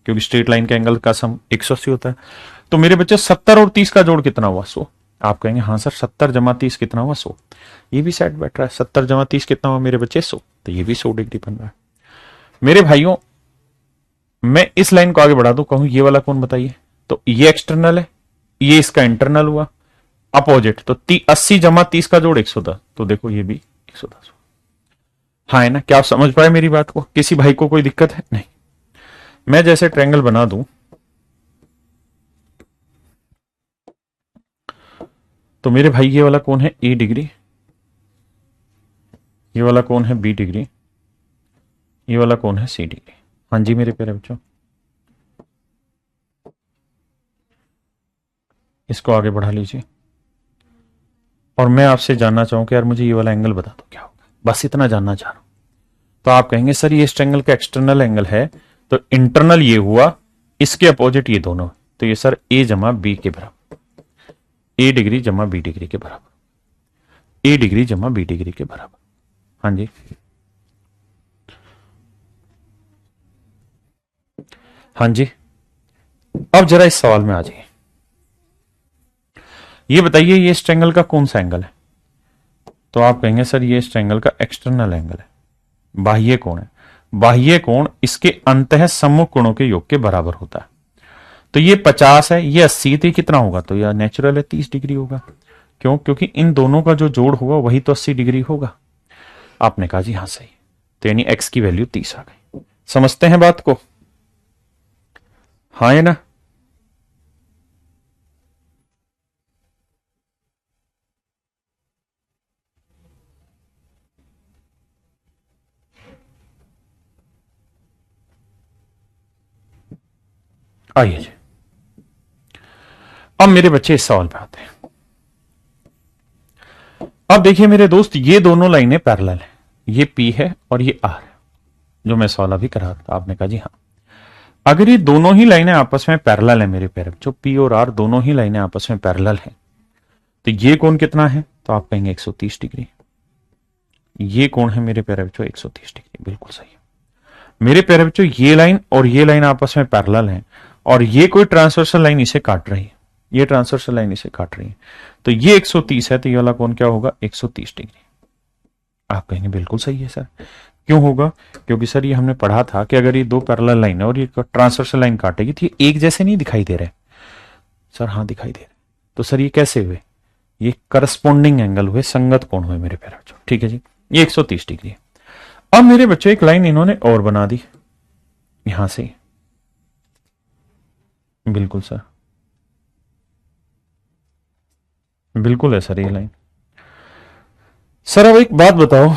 क्योंकि स्ट्रेट लाइन के एंगल का सम 180 होता है। तो मेरे बच्चे 70 और 30 का जोड़ कितना हुआ 100। आप कहेंगे हाँ सर 70 जमा 30 कितना हुआ 100। ये भी सेट बैठ रहा है, 70 जमा 30 कितना हुआ मेरे बच्चे 100। तो ये भी 100 डिग्री बन रहा है। मेरे भाइयों मैं इस लाइन को आगे बढ़ा दूं, कहूं ये वाला कौन बताइए, तो ये एक्सटर्नल है, ये इसका इंटरनल हुआ, अपोजिट, तो 80 जमा 30 का जोड़ 110। तो देखो ये भी 110। हाँ है ना? क्या आप समझ पाए मेरी बात को? किसी भाई को कोई दिक्कत है? नहीं। मैं जैसे ट्रायंगल बना दूं, तो मेरे भाई ये वाला कौन है ए डिग्री, ये वाला कौन है बी डिग्री, ये वाला कौन है सी डिग्री। हाँ जी मेरे प्यारे बच्चों, इसको आगे बढ़ा लीजिए, और मैं आपसे जानना चाहूं कि यार मुझे ये वाला एंगल बता दो क्या होगा, बस इतना जानना चाह रहा हूं। तो आप कहेंगे सर ये इस ट्रायंगल का एक्सटर्नल एंगल है, तो इंटरनल ये हुआ, इसके अपोजिट ये दोनों, तो ये सर ए जमा बी के बराबर, ए डिग्री जमा बी डिग्री के बराबर, ए डिग्री जमा बी डिग्री के बराबर। हाँ जी। हाँ जी। अब जरा इस सवाल में आ जाइए, ये बताइए ये इस ट्रायंगल का कौन सा एंगल है? तो आप कहेंगे सर ये इस ट्रायंगल का एक्सटर्नल एंगल है, बाह्य कोण है। बाह्य कोण इसके अंतः सम्मुख कोणों के योग के बराबर होता है। तो ये 50 है, ये 80, तो कितना होगा? तो यह नेचुरल है 30 डिग्री होगा। क्यों? क्योंकि इन दोनों का जो जोड़ होगा वही तो 80 डिग्री होगा। आपने कहा जी हाँ सही। तो यानी x की वैल्यू 30 आ गई। समझते हैं बात को? हाँ है ना? आइए जी, अब मेरे बच्चे इस सवाल पे आते हैं। अब देखिए मेरे दोस्त, ये दोनों लाइनें पैरेलल है, ये P है और ये R है, जो मैं सवाल अभी करा था। आपने कहा जी हाँ। अगर ये दोनों ही लाइनें आपस में पैरेलल है मेरे प्यारे बच्चों, P और R दोनों ही लाइनें आपस में पैरेलल है, तो ये कोण कितना है? तो आप कहेंगे 130 डिग्री। ये कोण है मेरे प्यारे बच्चों 130 डिग्री, बिल्कुल सही है मेरे प्यारे बच्चों। ये लाइन और ये लाइन आपस में पैरेलल है, और ये कोई ट्रांसवर्सल लाइन इसे काट रही है, ये ट्रांसवर्सल लाइन इसे काट रही है, तो ये 130 है, तो ये वाला कोण क्या होगा 130 डिग्री। आप कहेंगे बिल्कुल सही है सर। क्यों होगा? क्योंकि सर ये हमने पढ़ा था कि अगर ये दो पैरेलल लाइन है और ये ट्रांसवर्सल लाइन काटेगी तो ये एक जैसे नहीं दिखाई दे रहे। सर हाँ दिखाई दे रहे। तो सर ये कैसे हुए? ये करस्पॉन्डिंग एंगल हुए, संगत कोण हुए मेरे प्यारे बच्चों। ठीक है जी, ये 130 डिग्री है। अब मेरे बच्चों एक लाइन इन्होंने और बना दी यहां से, बिल्कुल सर, बिल्कुल है सर ये लाइन। सर अब एक बात बताओ,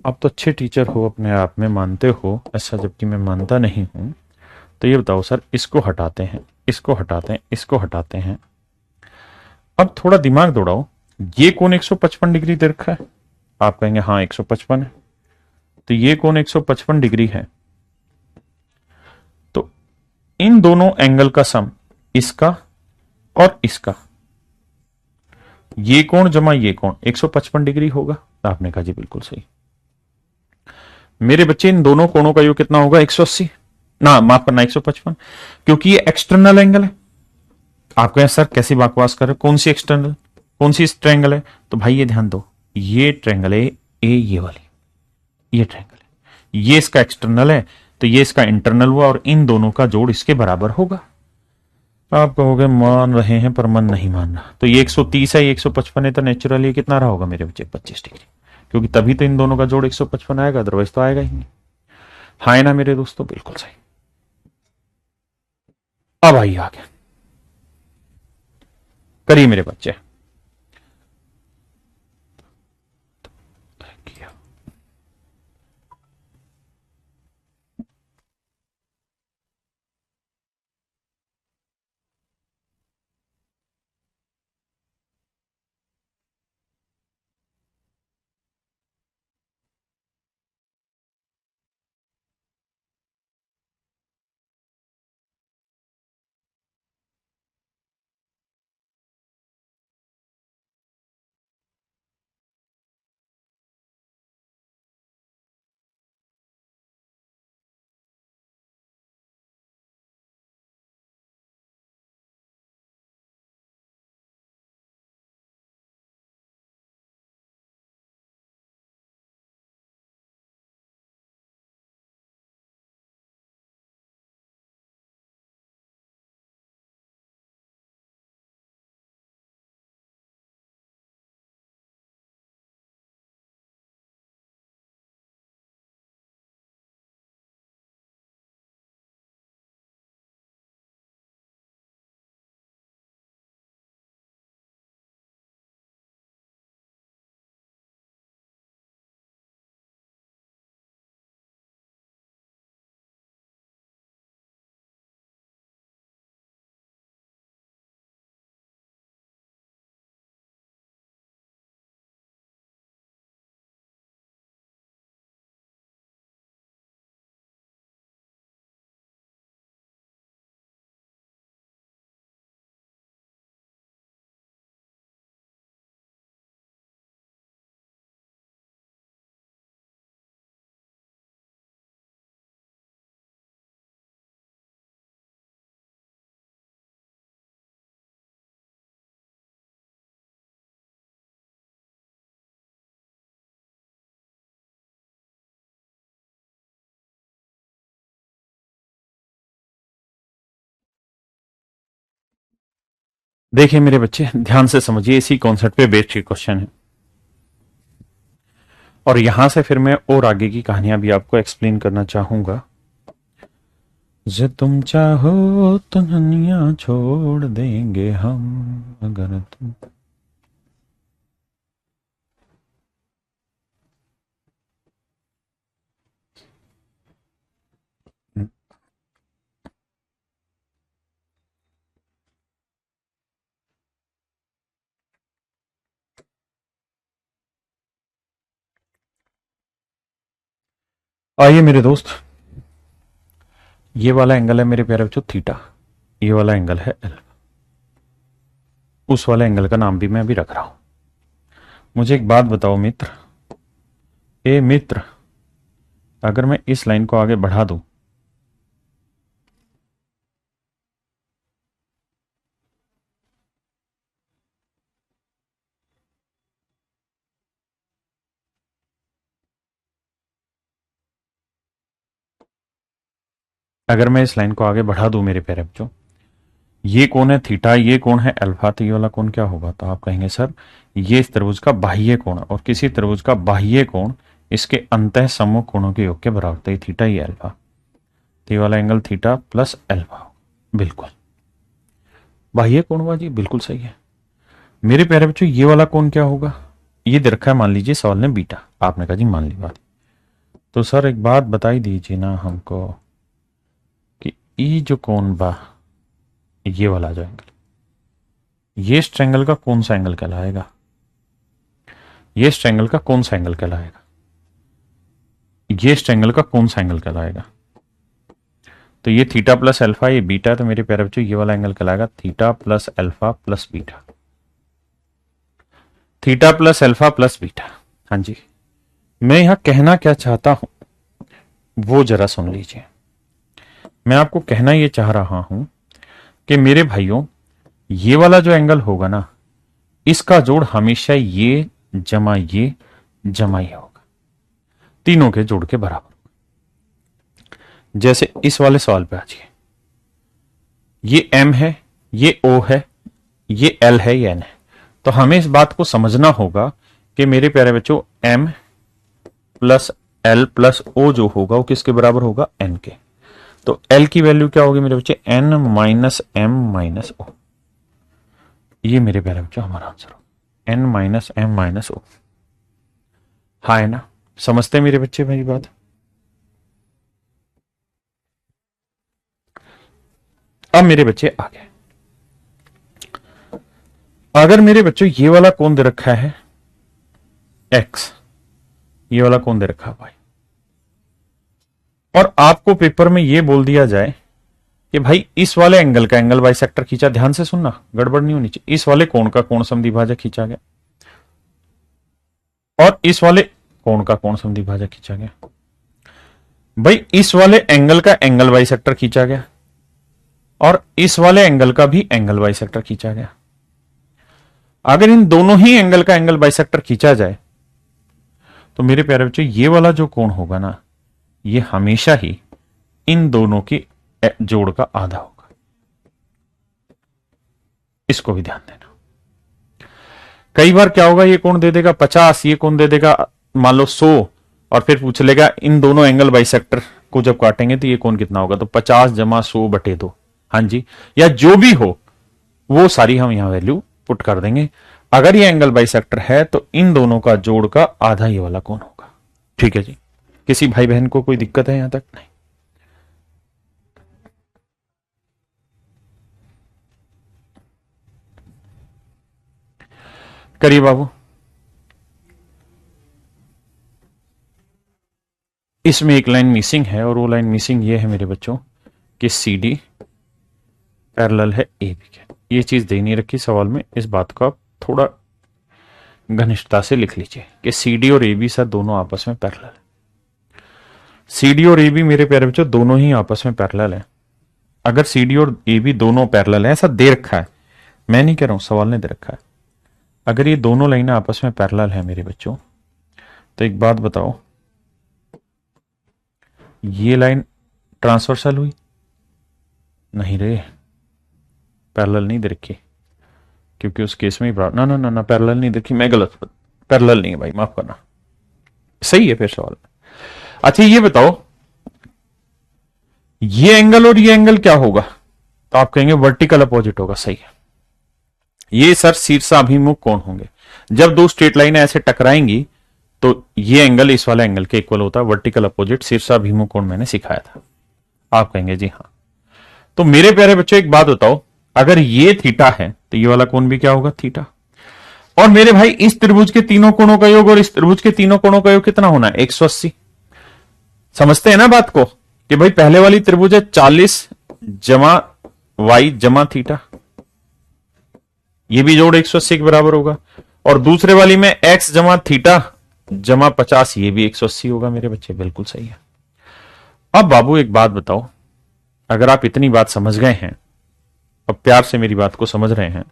आप तो अच्छे टीचर हो, अपने आप में मानते हो ऐसा, जबकि मैं मानता नहीं हूं, तो ये बताओ सर, इसको हटाते हैं, इसको हटाते हैं, इसको हटाते हैं। अब थोड़ा दिमाग दौड़ाओ, ये कोण 155 डिग्री दे रखा है, आप कहेंगे हाँ 155 है, तो ये कोण 155 डिग्री है। तो इन दोनों एंगल का सम, इसका और इसका, ये कोण जमा ये कोण 155 डिग्री होगा। आपने कहा जी बिल्कुल सही। मेरे बच्चे इन दोनों कोणों का योग कितना होगा? 180, ना माफ करना 155, क्योंकि ये एक्सटर्नल एंगल है। आप कहें सर कैसी बकवास कर रहे हो, कौन सी एक्सटर्नल, कौन सी ट्रायंगल है? तो भाई ये ध्यान दो, ये ट्रायंगल है ए, ये वाली, ये ट्रायंगल है, ये इसका एक्सटर्नल है, तो ये इसका इंटरनल हुआ, और इन दोनों का जोड़ इसके बराबर होगा। आप कहोगे मान रहे हैं पर मन नहीं मान रहा, तो ये 130 है, ये 155 है, तो नेचुरली कितना रहा होगा मेरे बच्चे? 25 डिग्री, क्योंकि तभी तो इन दोनों का जोड़ 155 आएगा, अदरवाइज तो आएगा ही नहीं। हाँ है ना मेरे दोस्तों? बिल्कुल सही। अब आइए आगे करिए मेरे बच्चे। देखिए मेरे बच्चे, ध्यान से समझिए, इसी कॉन्सेप्ट पे बेस्ड क्वेश्चन है, और यहां से फिर मैं और आगे की कहानियां भी आपको एक्सप्लेन करना चाहूंगा। जे तुम चाहो तो दुनिया छोड़ देंगे हम, अगर तुम। आइए मेरे दोस्त, ये वाला एंगल है मेरे प्यारे बच्चों थीटा, ये वाला एंगल है एल्फा, उस वाले एंगल का नाम भी मैं अभी रख रहा हूं। मुझे एक बात बताओ मित्र, ए मित्र, अगर मैं इस लाइन को आगे बढ़ा दूं, अगर मैं इस लाइन को आगे बढ़ा दूं मेरे प्यारे बच्चों, ये कोण है थीटा, ये कोण है अल्फा, तो ये वाला कोण क्या होगा? तो आप कहेंगे सर ये इस त्रिभुज का बाह्य कोण, और किसी त्रिभुज का बाह्य कोण इसके अंतः सम्मुख कोणों के योग के बराबर, तो ये थीटा, ये अल्फा, तो ये वाला एंगल थीटा प्लस अल्फा, बिल्कुल बाह्य कोण हुआ जी, बिल्कुल सही है। मेरे प्यारे बच्चों ये वाला कोण क्या होगा? ये दे रखा है, मान लीजिए सवाल ने बीटा, आपने कहा जी मान ली बात, तो सर एक बात बताई दीजिए ना हमको कि ई जो कोण बा, ये वाला जो एंगल, ये इस ट्रायंगल का कौन सा एंगल कहलाएगा? ये इस ट्रायंगल का कौन सा एंगल कहलाएगा? ये इस ट्रायंगल का कौन सा एंगल कहलाएगा? तो ये थीटा प्लस अल्फा, ये बीटा, तो मेरे प्यारे बच्चों ये वाला एंगल कहलाएगा theta plus alpha plus beta. Theta plus alpha plus beta. हाँ जी, मैं यहां कहना क्या चाहता हूं वो जरा सुन लीजिए। मैं आपको कहना ये चाह रहा हूं कि मेरे भाइयों, ये वाला जो एंगल होगा ना, इसका जोड़ हमेशा ये जमा ये जमा ये होगा, तीनों के जोड़ के बराबर। जैसे इस वाले सवाल पे आ जाइए, ये m है, ये o है, ये l है, ये n है। तो हमें इस बात को समझना होगा कि मेरे प्यारे बच्चों m plus l plus o जो होगा वो किसके बराबर होगा? n के। तो l की वैल्यू क्या होगी मेरे बच्चे? n minus m minus o। ये मेरे प्यारे बच्चों हमारा आंसर होगा, n minus m minus o। हाँ है ना? समझते मेरे बच्चे मेरी बात? अब मेरे बच्चे आ गए। अगर मेरे बच्चों ये वाला कोण दे रखा है x, ये वाला कोण दे रखा है भाई, और आपको पेपर में ये बोल दिया जाए कि भाई इस वाले एंगल का एंगल बाइसेक्टर खींचा, ध्यान से सुनना, गड़बड़ नहीं होनी चाहिए, इस वाले कोण का कोण समद्विभाजक खींचा गया और इस वाले कोण का कोण समद्विभाजक खींचा गया, भाई इस वाले एंगल का एंगल बाइसेक्टर खींचा गया और इस वाले एंगल का भी एंगल बाइसेक्टर खींचा गया। अगर इन दोनों ही एंगल का एंगल बाइसेक्टर खींचा जाए तो मेरे प्यारे बच्चों ये वाला जो कोण होगा ना, ये हमेशा ही इन दोनों की जोड़ का आधा होगा। इसको भी ध्यान देना। कई बार क्या होगा, ये कोण दे देगा 50, ये कोण दे देगा मान लो 100, और फिर पूछ लेगा इन दोनों एंगल बाइसेक्टर को जब काटेंगे तो ये कोण कितना होगा? तो 50 जमा 100 बटे 2। हाँ जी, या जो भी हो वो सारी हम यहां वैल्यू पुट कर देंगे। अगर ये एंगल बाइसेक्टर है तो इन दोनों का जोड़ का आधा ये वाला कोण होगा। ठीक है जी? किसी भाई बहन को कोई दिक्कत है यहां तक? नहीं। करिए बाबू। इसमें एक लाइन मिसिंग है और वो लाइन मिसिंग ये है मेरे बच्चों कि सी डी पैरेलल है ए बी के। ये चीज दे नहीं रखी सवाल में, इस बात को आप थोड़ा घनिष्ठता से लिख लीजिए कि सी डी और ए बी सर दोनों आपस में पैरेलल है। सी डी और ए बी मेरे प्यारे बच्चों दोनों ही आपस में पैरेलल है। अगर सी डी और ए बी दोनों पैरेलल है, ऐसा दे रखा है, मैं नहीं कह रहा हूं, सवाल ने दे रखा है। अगर ये दोनों लाइनें आपस में पैरेलल है मेरे बच्चों, तो एक बात बताओ, ये लाइन ट्रांसवर्सल हुई? नहीं रे, पैरेलल नहीं दे रखी, क्योंकि उस केस में ना ना ना ना पैरेलल नहीं देखी, मैं गलत, पैरेलल नहीं है भाई, माफ करना। सही है फिर सवाल। अच्छा ये बताओ, ये एंगल और ये एंगल क्या होगा? तो आप कहेंगे वर्टिकल अपोजिट होगा। सही है। ये सर शीर्षाभिमुख कोण होंगे। जब दो स्ट्रेट लाइनें ऐसे टकराएंगी तो ये एंगल इस वाले एंगल के इक्वल होता है, वर्टिकल अपोजिट शीर्षाभिमुख कोण मैंने सिखाया था। आप कहेंगे जी हाँ। तो मेरे प्यारे बच्चों एक बात बताओ, अगर ये थीटा है तो ये वाला कोण भी क्या होगा? थीटा। और मेरे भाई इस त्रिभुज के तीनों कोणों का योग और इस त्रिभुज के तीनों कोणों का योग कितना होना है? 180। समझते हैं ना बात को कि भाई पहले वाली त्रिभुज है 40 जमा वाई जमा थीटा, ये भी जोड़ 180 के बराबर होगा, और दूसरे वाली में x जमा थीटा जमा 50, ये भी 180 होगा मेरे बच्चे। बिल्कुल सही है। अब बाबू एक बात बताओ, अगर आप इतनी बात समझ गए हैं और प्यार से मेरी बात को समझ रहे हैं,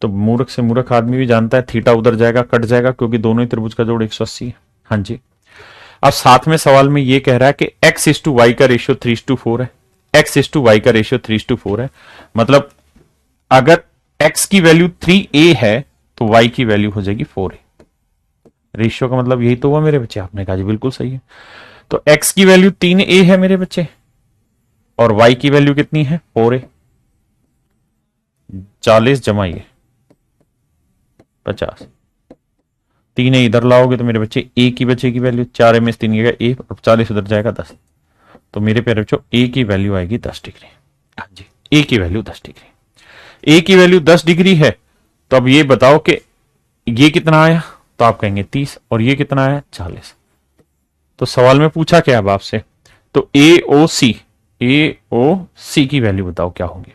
तो मूर्ख से मूर्ख आदमी भी जानता है थीटा उधर जाएगा, कट जाएगा, क्योंकि दोनों ही त्रिभुज का जोड़ 180 है। हाँ जी। अब साथ में सवाल में ये कह रहा है कि x:y का रेशियो 3:4 है, x:y का रेशियो 3:4 है, मतलब अगर x की वैल्यू 3a है तो y की वैल्यू हो जाएगी 4a। रेशियो का मतलब यही तो हुआ मेरे बच्चे। आपने कहा जी बिल्कुल सही है। तो x की वैल्यू 3a है मेरे बच्चे और y की वैल्यू कितनी है? 4a। 40 जमा ये 50, 3a इधर लाओगे तो मेरे बच्चे a की बचेगी वैल्यू, 4a में 3 गया 1 और 40 उधर जाएगा 10, तो मेरे प्यारे बच्चों ए की वैल्यू आएगी 10 डिग्री। हाँ जी, ए की वैल्यू 10 डिग्री। ए की वैल्यू 10 डिग्री है, तो अब ये बताओ कि ये कितना आया, तो आप कहेंगे 30, और ये कितना आया 40। तो सवाल में पूछा क्या अब आपसे, तो ए ओ सी की वैल्यू बताओ क्या होगी।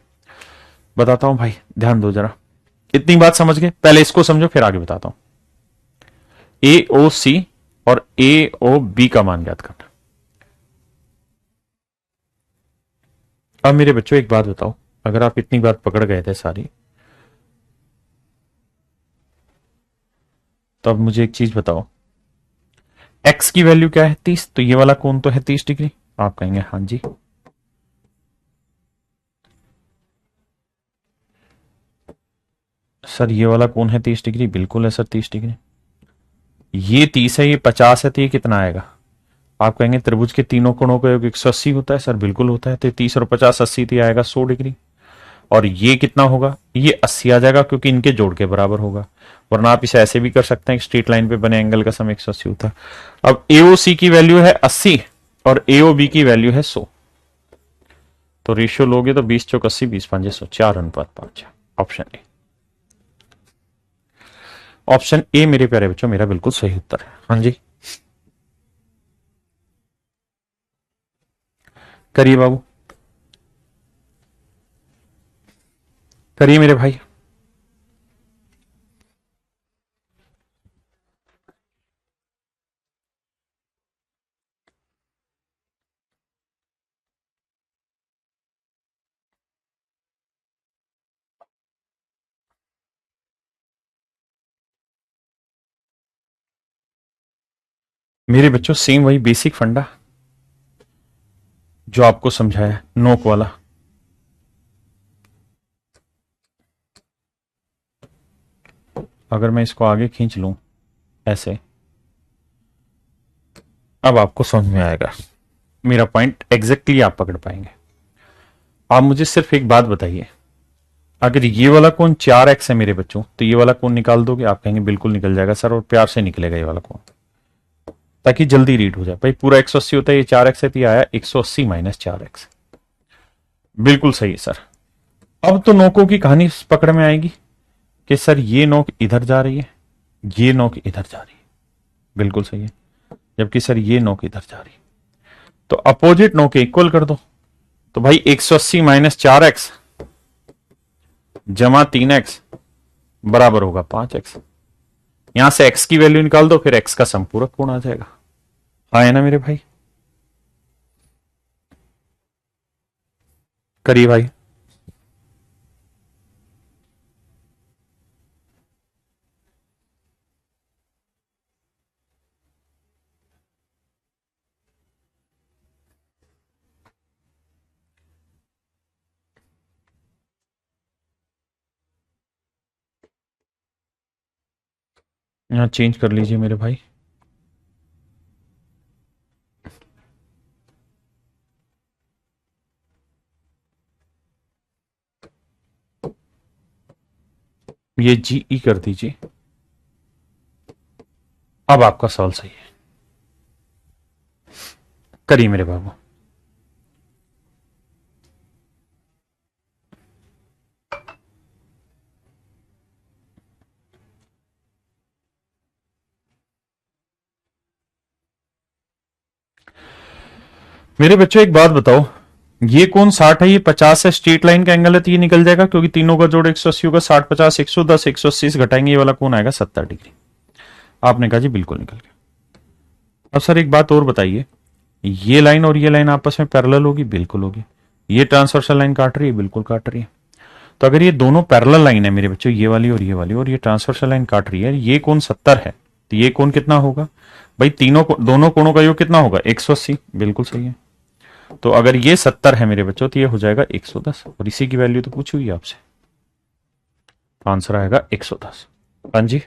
बताता हूं भाई, ध्यान दो जरा। इतनी बात समझ गए, पहले इसको समझो फिर आगे बताता हूं। ए ओ सी और ए ओ बी का मान ज्ञात करना। अब मेरे बच्चों एक बात बताओ, अगर आप इतनी बात पकड़ गए थे सारी, तो अब मुझे एक चीज बताओ, एक्स की वैल्यू क्या है 30, तो ये वाला कोण तो है 30 डिग्री। आप कहेंगे हाँ जी। सर ये वाला कोण है 30 डिग्री, बिल्कुल है सर 30 डिग्री। ये 30 है, ये 50 है, तो ये कितना आएगा। आप कहेंगे त्रिभुज के तीनों कोणों का योग 180 होता है। सर बिल्कुल होता है, तो 30 और 50 80, तो आएगा 100 डिग्री। और ये कितना होगा, ये 80 आ जाएगा, क्योंकि इनके जोड़ के बराबर होगा। वरना आप इसे ऐसे भी कर सकते हैं, स्ट्रेट लाइन पे बने एंगल का सम 180 होता है। अब एओसी की वैल्यू है 80 और एओबी की वैल्यू है 100, तो रेशियो लोगे तो 20 चौक 80, 20 5 100, 4:5। Option A. ऑप्शन ए मेरे प्यारे बच्चों मेरा बिल्कुल सही उत्तर है। हाँ जी, करिए बाबू, करिए मेरे भाई। मेरे बच्चों सेम वही बेसिक फंडा जो आपको समझाया, नोक वाला। अगर मैं इसको आगे खींच लूं ऐसे, अब आपको समझ में आएगा, मेरा पॉइंट एग्जैक्टली आप पकड़ पाएंगे। आप मुझे सिर्फ एक बात बताइए, अगर ये वाला कोण 4x है मेरे बच्चों, तो ये वाला कोण निकाल दोगे। आप कहेंगे बिल्कुल निकल जाएगा सर, और प्यार से निकलेगा ये वाला कोण, ताकि जल्दी रीड हो जाए। भाई पूरा 180 होता है, ये 4x है, तो ये आया 180 माइनस 4x। बिल्कुल सही है सर। अब तो नोकों की कहानी पकड़ में आएगी कि सर ये नोक इधर जा रही है, ये नोक इधर जा रही है, बिल्कुल सही है। जबकि सर ये नोक इधर जा रही है, तो अपोजिट नोक इक्वल कर दो। तो भाई 180 माइनस 4x जमा 3x बराबर होगा 5x। यहां से x की वैल्यू निकाल दो, फिर x का संपूरक कोण आ जाएगा। हाँ है ना मेरे भाई, करिए भाई। यहां चेंज कर लीजिए मेरे भाई। ये जी ई कर दीजिए। अब आपका सवाल सही है, करिए मेरे बाबू। मेरे बच्चों एक बात बताओ, ये कौन 60 है, ये 50 है, स्ट्रेट लाइन का एंगल है, तो ये निकल जाएगा, क्योंकि तीनों का जोड़ 180 होगा। 60 50 110 180 घटाएंगे, ये वाला कौन आएगा 70 डिग्री। आपने कहा जी बिल्कुल निकल गया। अब सर एक बात और बताइए, ये लाइन और ये लाइन आपस में पैरेलल होगी, बिल्कुल होगी। ये ट्रांसवर्सल लाइन काट रही है, बिल्कुल काट रही है। तो अगर ये दोनों पैरेलल लाइन है मेरे बच्चों, ये वाली और ये वाली, और ये ट्रांसवर्सल लाइन काट रही है, ये कोण 70 है, तो ये कोण कितना होगा भाई, दोनों कोणों का योग कितना होगा 180, बिल्कुल सही है। तो अगर ये 70 है मेरे बच्चों, तो ये हो जाएगा 110, और इसी की वैल्यू तो पूछी हुई है आपसे, आंसर आएगा 110। हाँ जी,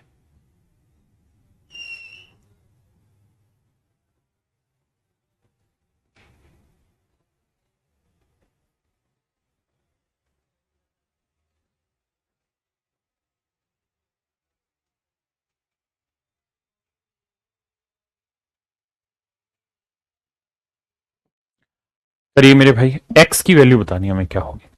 करिए मेरे भाई, एक्स की वैल्यू बतानी हमें क्या होगी।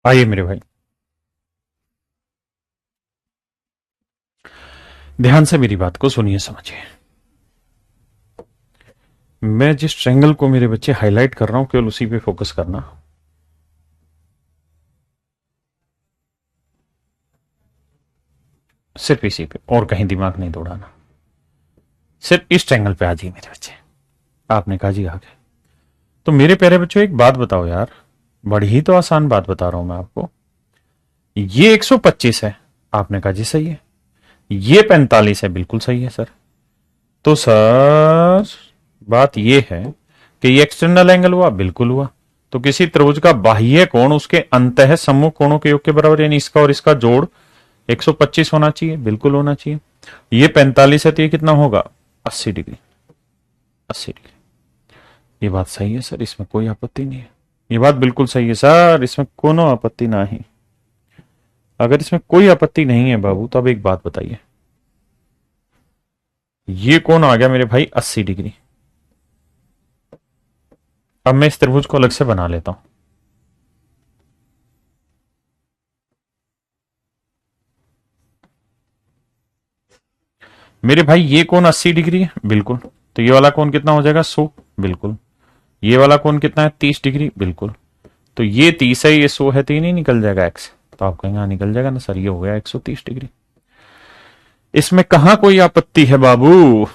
आइए मेरे भाई, ध्यान से मेरी बात को सुनिए, समझिए। मैं जिस ट्रायंगल को मेरे बच्चे हाईलाइट कर रहा हूं, केवल उसी पे फोकस करना। सिर्फ इसी पे, और कहीं दिमाग नहीं दौड़ाना। सिर्फ इस ट्रायंगल पे आ जाइए मेरे बच्चे। आपने कहा जी आ गए। तो मेरे प्यारे बच्चों, एक बात बताओ यार, बड़ी ही तो आसान बात बता रहा हूं मैं आपको। ये 125 है, आपने कहा जी सही है। ये 45 है, बिल्कुल सही है सर। तो सर, बात ये है कि ये एक्सटर्नल एंगल हुआ, बिल्कुल हुआ। तो किसी त्रिभुज का बाह्य कोण उसके अंतः सम्मुख कोणों के योग के बराबर, यानी इसका और इसका जोड़ 125 होना चाहिए, बिल्कुल होना चाहिए। ये 45 है, तो ये कितना होगा? 80 डिग्री। 80 डिग्री। ये बात सही है सर, इसमें कोई आपत्ति नहीं है। ये बात बिल्कुल सही है सर, इसमें कोनो आपत्ति नहीं। अगर इसमें कोई आपत्ति नहीं है बाबू, तो अब एक बात बताइए। ये कौन आ गया मेरे भाई? 80 डिग्री। अब मैं इस त्रिभुज को अलग से बना लेता हूं। मेरे भाई, ये कोण 80 डिग्री है, बिल्कुल। तो ये वाला कोण कितना हो जाएगा? 100, बिल्कुल। ये वाला कोण कितना है? 30 डिग्री, बिल्कुल। तो ये 30 है, ये 100 है, तो ये नहीं निकल जाएगा एक्स? तो आप कहेंगे हाँ निकल जाएगा ना सर, ये हो गया 130 डिग्री। इसमें कहां कोई आपत्ति है बाबू?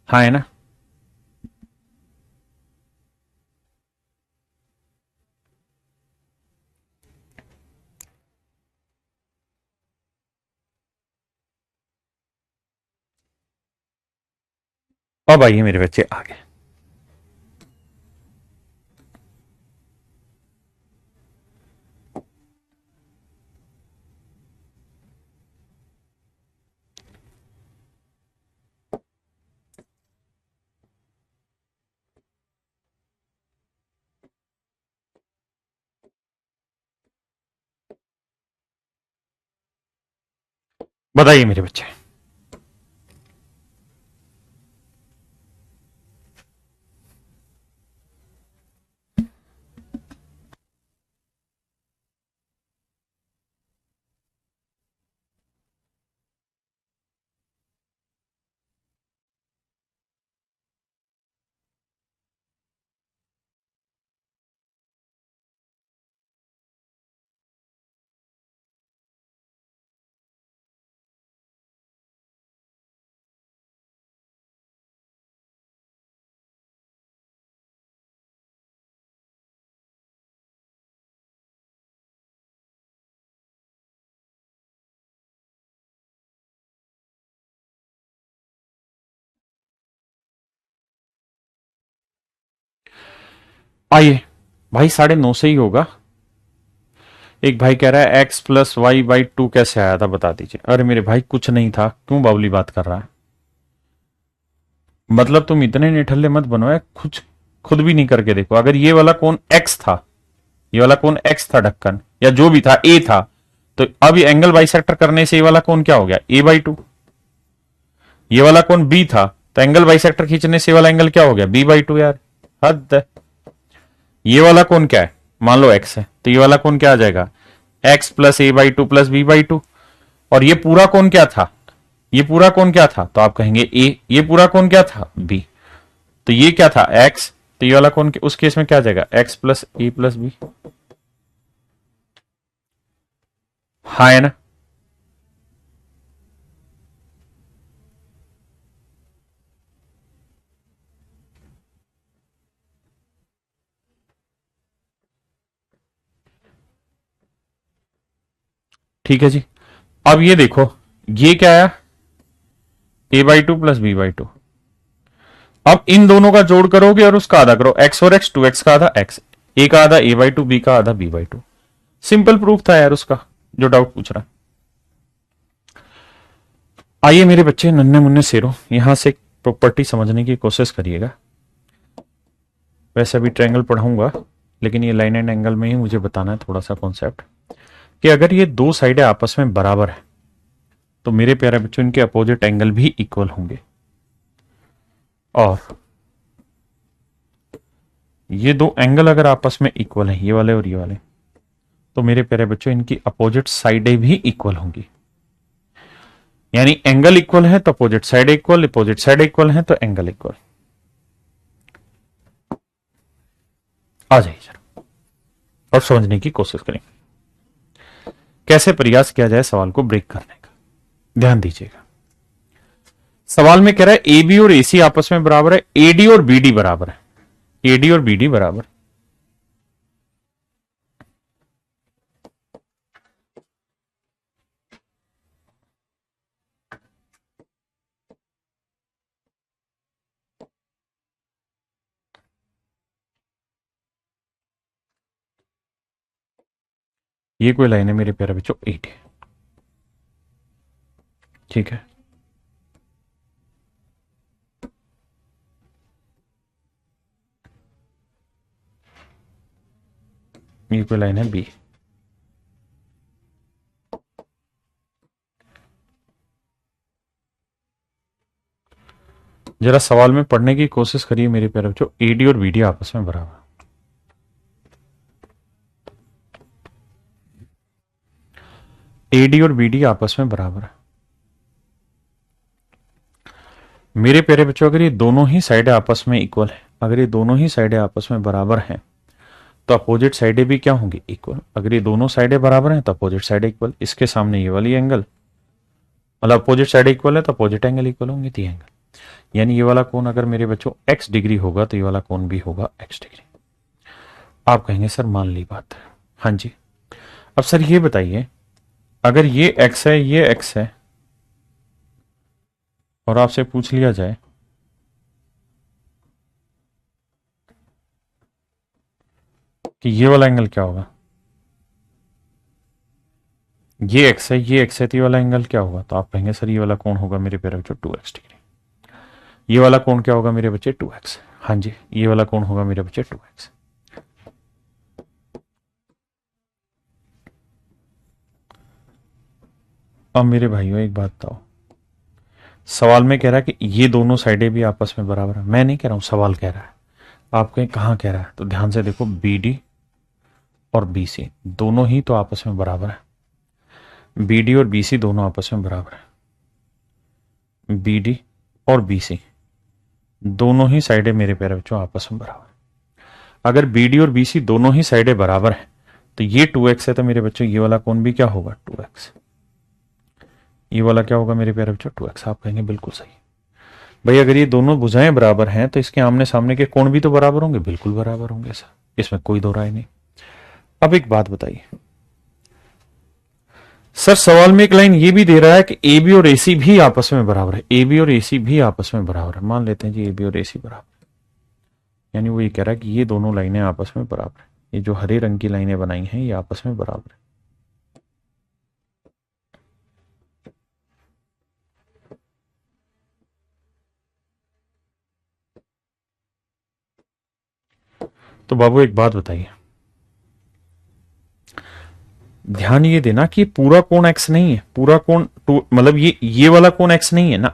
हाँ है ना? अब आइए मेरे बच्चे आगे। बताइए मेरे बच्चे। आइए भाई 9.5 से ही होगा। एक भाई कह रहा है x प्लस वाई बाई 2 कैसे आया था बता दीजिए। अरे मेरे भाई कुछ नहीं था, क्यों बावली बात कर रहा है। मतलब तुम इतने निठल्ले मत बनो, है खुद भी नहीं करके देखो। अगर ये वाला कोण x था, ये वाला कोण x था, ढक्कन या जो भी था a था, तो अब ये एंगल बाइसेक्टर करने से ये वाला कोण क्या हो गया a/2। ये वाला कोण b था, तो एंगल बाइसेक्टर खींचने से ये वाला एंगल क्या हो गया b/2। यार हद है। ये वाला कोण क्या है, मान लो x है, तो ये वाला कोण क्या आ जाएगा x plus a/2 plus b/2। और ये पूरा कोण क्या था, ये पूरा कोण क्या था, तो आप कहेंगे a। ये पूरा कोण क्या था b, तो ये क्या था x, तो ये वाला कोण उस केस में क्या आ जाएगा x plus a plus b। हाँ है ना। ठीक है जी। अब ये देखो, ये क्या आया a/2 प्लस b/2। अब इन दोनों का जोड़ करोगे और उसका आधा करो, x और x, 2x का आधा x, a का आधा a/2, b का आधा b/2। सिंपल प्रूफ था यार उसका, जो डाउट पूछ रहा है। आइए मेरे बच्चे नन्हे मुन्ने शेरों, यहां से प्रॉपर्टी समझने की कोशिश करिएगा। वैसे अभी ट्रायंगल पढ़ाऊंगा, लेकिन ये लाइन एंड एंगल में ही मुझे बताना है थोड़ा सा कॉन्सेप्ट, कि अगर ये दो साइडें आपस में बराबर है तो मेरे प्यारे बच्चों इनके अपोजिट एंगल भी इक्वल होंगे। और ये दो एंगल अगर आपस में इक्वल है, ये वाले और ये वाले, तो मेरे प्यारे बच्चों इनकी अपोजिट साइडें भी इक्वल होंगी। यानी एंगल इक्वल है तो opposite side equal, opposite side equal है तो एंगल इक्वल। आ जाइए जरा और समझने की कोशिश करें कैसे प्रयास किया जाए सवाल को ब्रेक करने का। ध्यान दीजिएगा, सवाल में कह रहा है ए बी और ए सी आपस में बराबर है, ए डी और बी डी बराबर है, ए डी और बी डी बराबर। ये कोई लाइन है मेरे प्यारे बच्चों 8 है, ठीक है। ये कोई लाइन है बी। जरा सवाल में पढ़ने की कोशिश करिए मेरे प्यारे बच्चों, ए डी और बी डी आपस में बराबर, ए डी और बी डी आपस में बराबर है। मेरे प्यारे बच्चों अगर ये दोनों ही साइडें आपस में इक्वल है, अगर ये दोनों ही साइडें आपस में बराबर हैं तो अपोजिट साइडें भी क्या होंगी इक्वल। अगर ये दोनों साइडें बराबर हैं तो अपोजिट साइड इक्वल। इसके सामने ये वाली एंगल, मतलब अपोजिट साइड इक्वल है तो अपोजिट एंगल इक्वल होंगे, ती एंगल। यानी ये वाला कोण अगर मेरे बच्चों x डिग्री होगा तो ये वाला कोण भी होगा x डिग्री। आप कहेंगे सर मान ली बात। हाँ जी। अब सर ये बताइए, अगर ये x है, ये x है, और आपसे पूछ लिया जाए कि ये वाला एंगल क्या होगा, ये x है, ये x है, तो ये वाला एंगल क्या होगा, तो आप कहेंगे सर ये वाला कोण होगा मेरे प्यारे बच्चों 2x डिग्री। ये वाला कोण क्या होगा मेरे बच्चे 2x। हाँ जी, ये वाला कोण होगा मेरे बच्चे 2x। अब मेरे भाइयों एक बात बताओ, सवाल में कह रहा है कि ये दोनों साइडें भी आपस में बराबर है। मैं नहीं कह रहा हूं, सवाल कह रहा है। आप कहें कहां कह रहा है, तो ध्यान से देखो, बी डी और बी सी दोनों ही तो आपस में बराबर है। बी डी और बी सी दोनों आपस में बराबर है। बी डी और बी सी दोनों ही साइडें मेरे प्यारे बच्चों आपस में बराबर है। अगर बी डी और बी सी दोनों ही साइडें बराबर है तो ये 2x है, तो मेरे बच्चों ये वाला कोण भी क्या होगा 2x। ये वाला क्या होगा मेरे प्यारे बच्चों 2x। आप कहेंगे बिल्कुल सही भाई, अगर ये दोनों भुजाएं बराबर हैं तो इसके आमने सामने के कोण भी तो बराबर होंगे, बिल्कुल बराबर होंगे सर, इसमें कोई दो राय नहीं। अब एक बात बताइए सर, सवाल में एक लाइन ये भी दे रहा है कि ए बी और एसी भी आपस में बराबर है, ए बी और एसी भी आपस में बराबर है। मान लेते हैं जी ए बी और एसी बराबर, यानी वो ये कह रहा है कि ये दोनों लाइनें आपस में बराबर है, ये जो हरे रंग की लाइनें बनाई हैं ये आपस में बराबर है। तो बाबू एक बात बताइए, ध्यान ये देना कि पूरा कोण x नहीं है, पूरा कोण टू मतलब ये वाला कोण x नहीं है ना,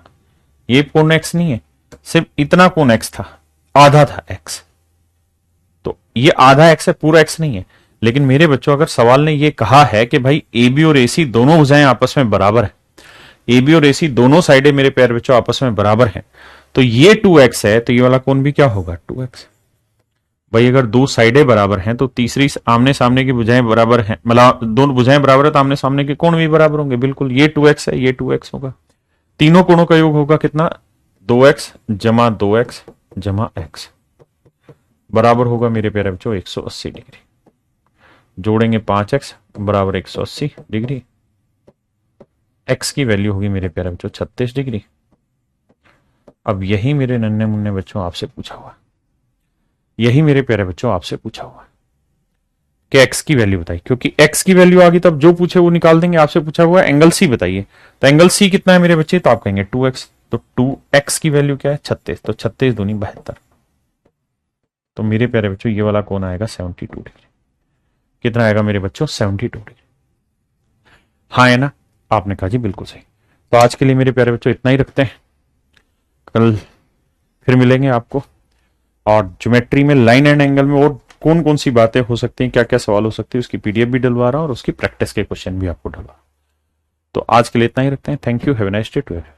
ये कोण x नहीं है, सिर्फ इतना कोण x था, आधा था x, तो ये आधा x है, पूरा x नहीं है। लेकिन मेरे बच्चों अगर सवाल ने ये कहा है कि भाई ए बी और ए सी दोनों भुजाएं आपस में बराबर है, ए बी और ए सी दोनों साइडें मेरे प्यारे बच्चों आपस में बराबर हैं, तो ये 2x है, तो ये वाला कोण भी क्या होगा 2x। भाई अगर दो साइडें बराबर हैं तो तीसरी आमने सामने की भुजाएं बराबर हैं, मतलब दोनों भुजाएं बराबर है तो आमने सामने के कोण भी बराबर होंगे, बिल्कुल ये 2x है, ये 2x होगा, तीनों कोणों का योग होगा कितना 2x जमा 2x जमा x बराबर होगा मेरे प्यारे बच्चों 180 डिग्री। जोड़ेंगे 5x बराबर 180 डिग्री, x की वैल्यू होगी मेरे प्यारे बच्चों 36 डिग्री। अब यही मेरे नन्हे मुन्ने बच्चों आपसे पूछा हुआ, यही मेरे प्यारे बच्चों आपसे पूछा हुआ कि x की वैल्यू बताइए, क्योंकि x की वैल्यू आ गई तो अब जो पूछे वो निकाल देंगे। आपसे पूछा हुआ है एंगल c बताइए, तो एंगल c कितना है मेरे बच्चे, तो आप कहेंगे 2x, तो 2x की वैल्यू क्या है 36, तो 36 दूनी 72, तो मेरे प्यारे बच्चों ये वाला कोण आएगा 72 डिग्री। कितना आएगा मेरे बच्चों 72 डिग्री, हाँ है ना, आपने कहा जी बिल्कुल सही। तो आज के लिए मेरे प्यारे बच्चों इतना ही रखते हैं, कल फिर मिलेंगे आपको, और ज्योमेट्री में लाइन एंड एंगल में और कौन कौन सी बातें हो सकती हैं, क्या क्या सवाल हो सकते हैं, उसकी पीडीएफ भी डलवा रहा हूं और उसकी प्रैक्टिस के क्वेश्चन भी आपको डलवा। तो आज के लिए इतना ही रखते हैं, thank you, have a nice day to everyone.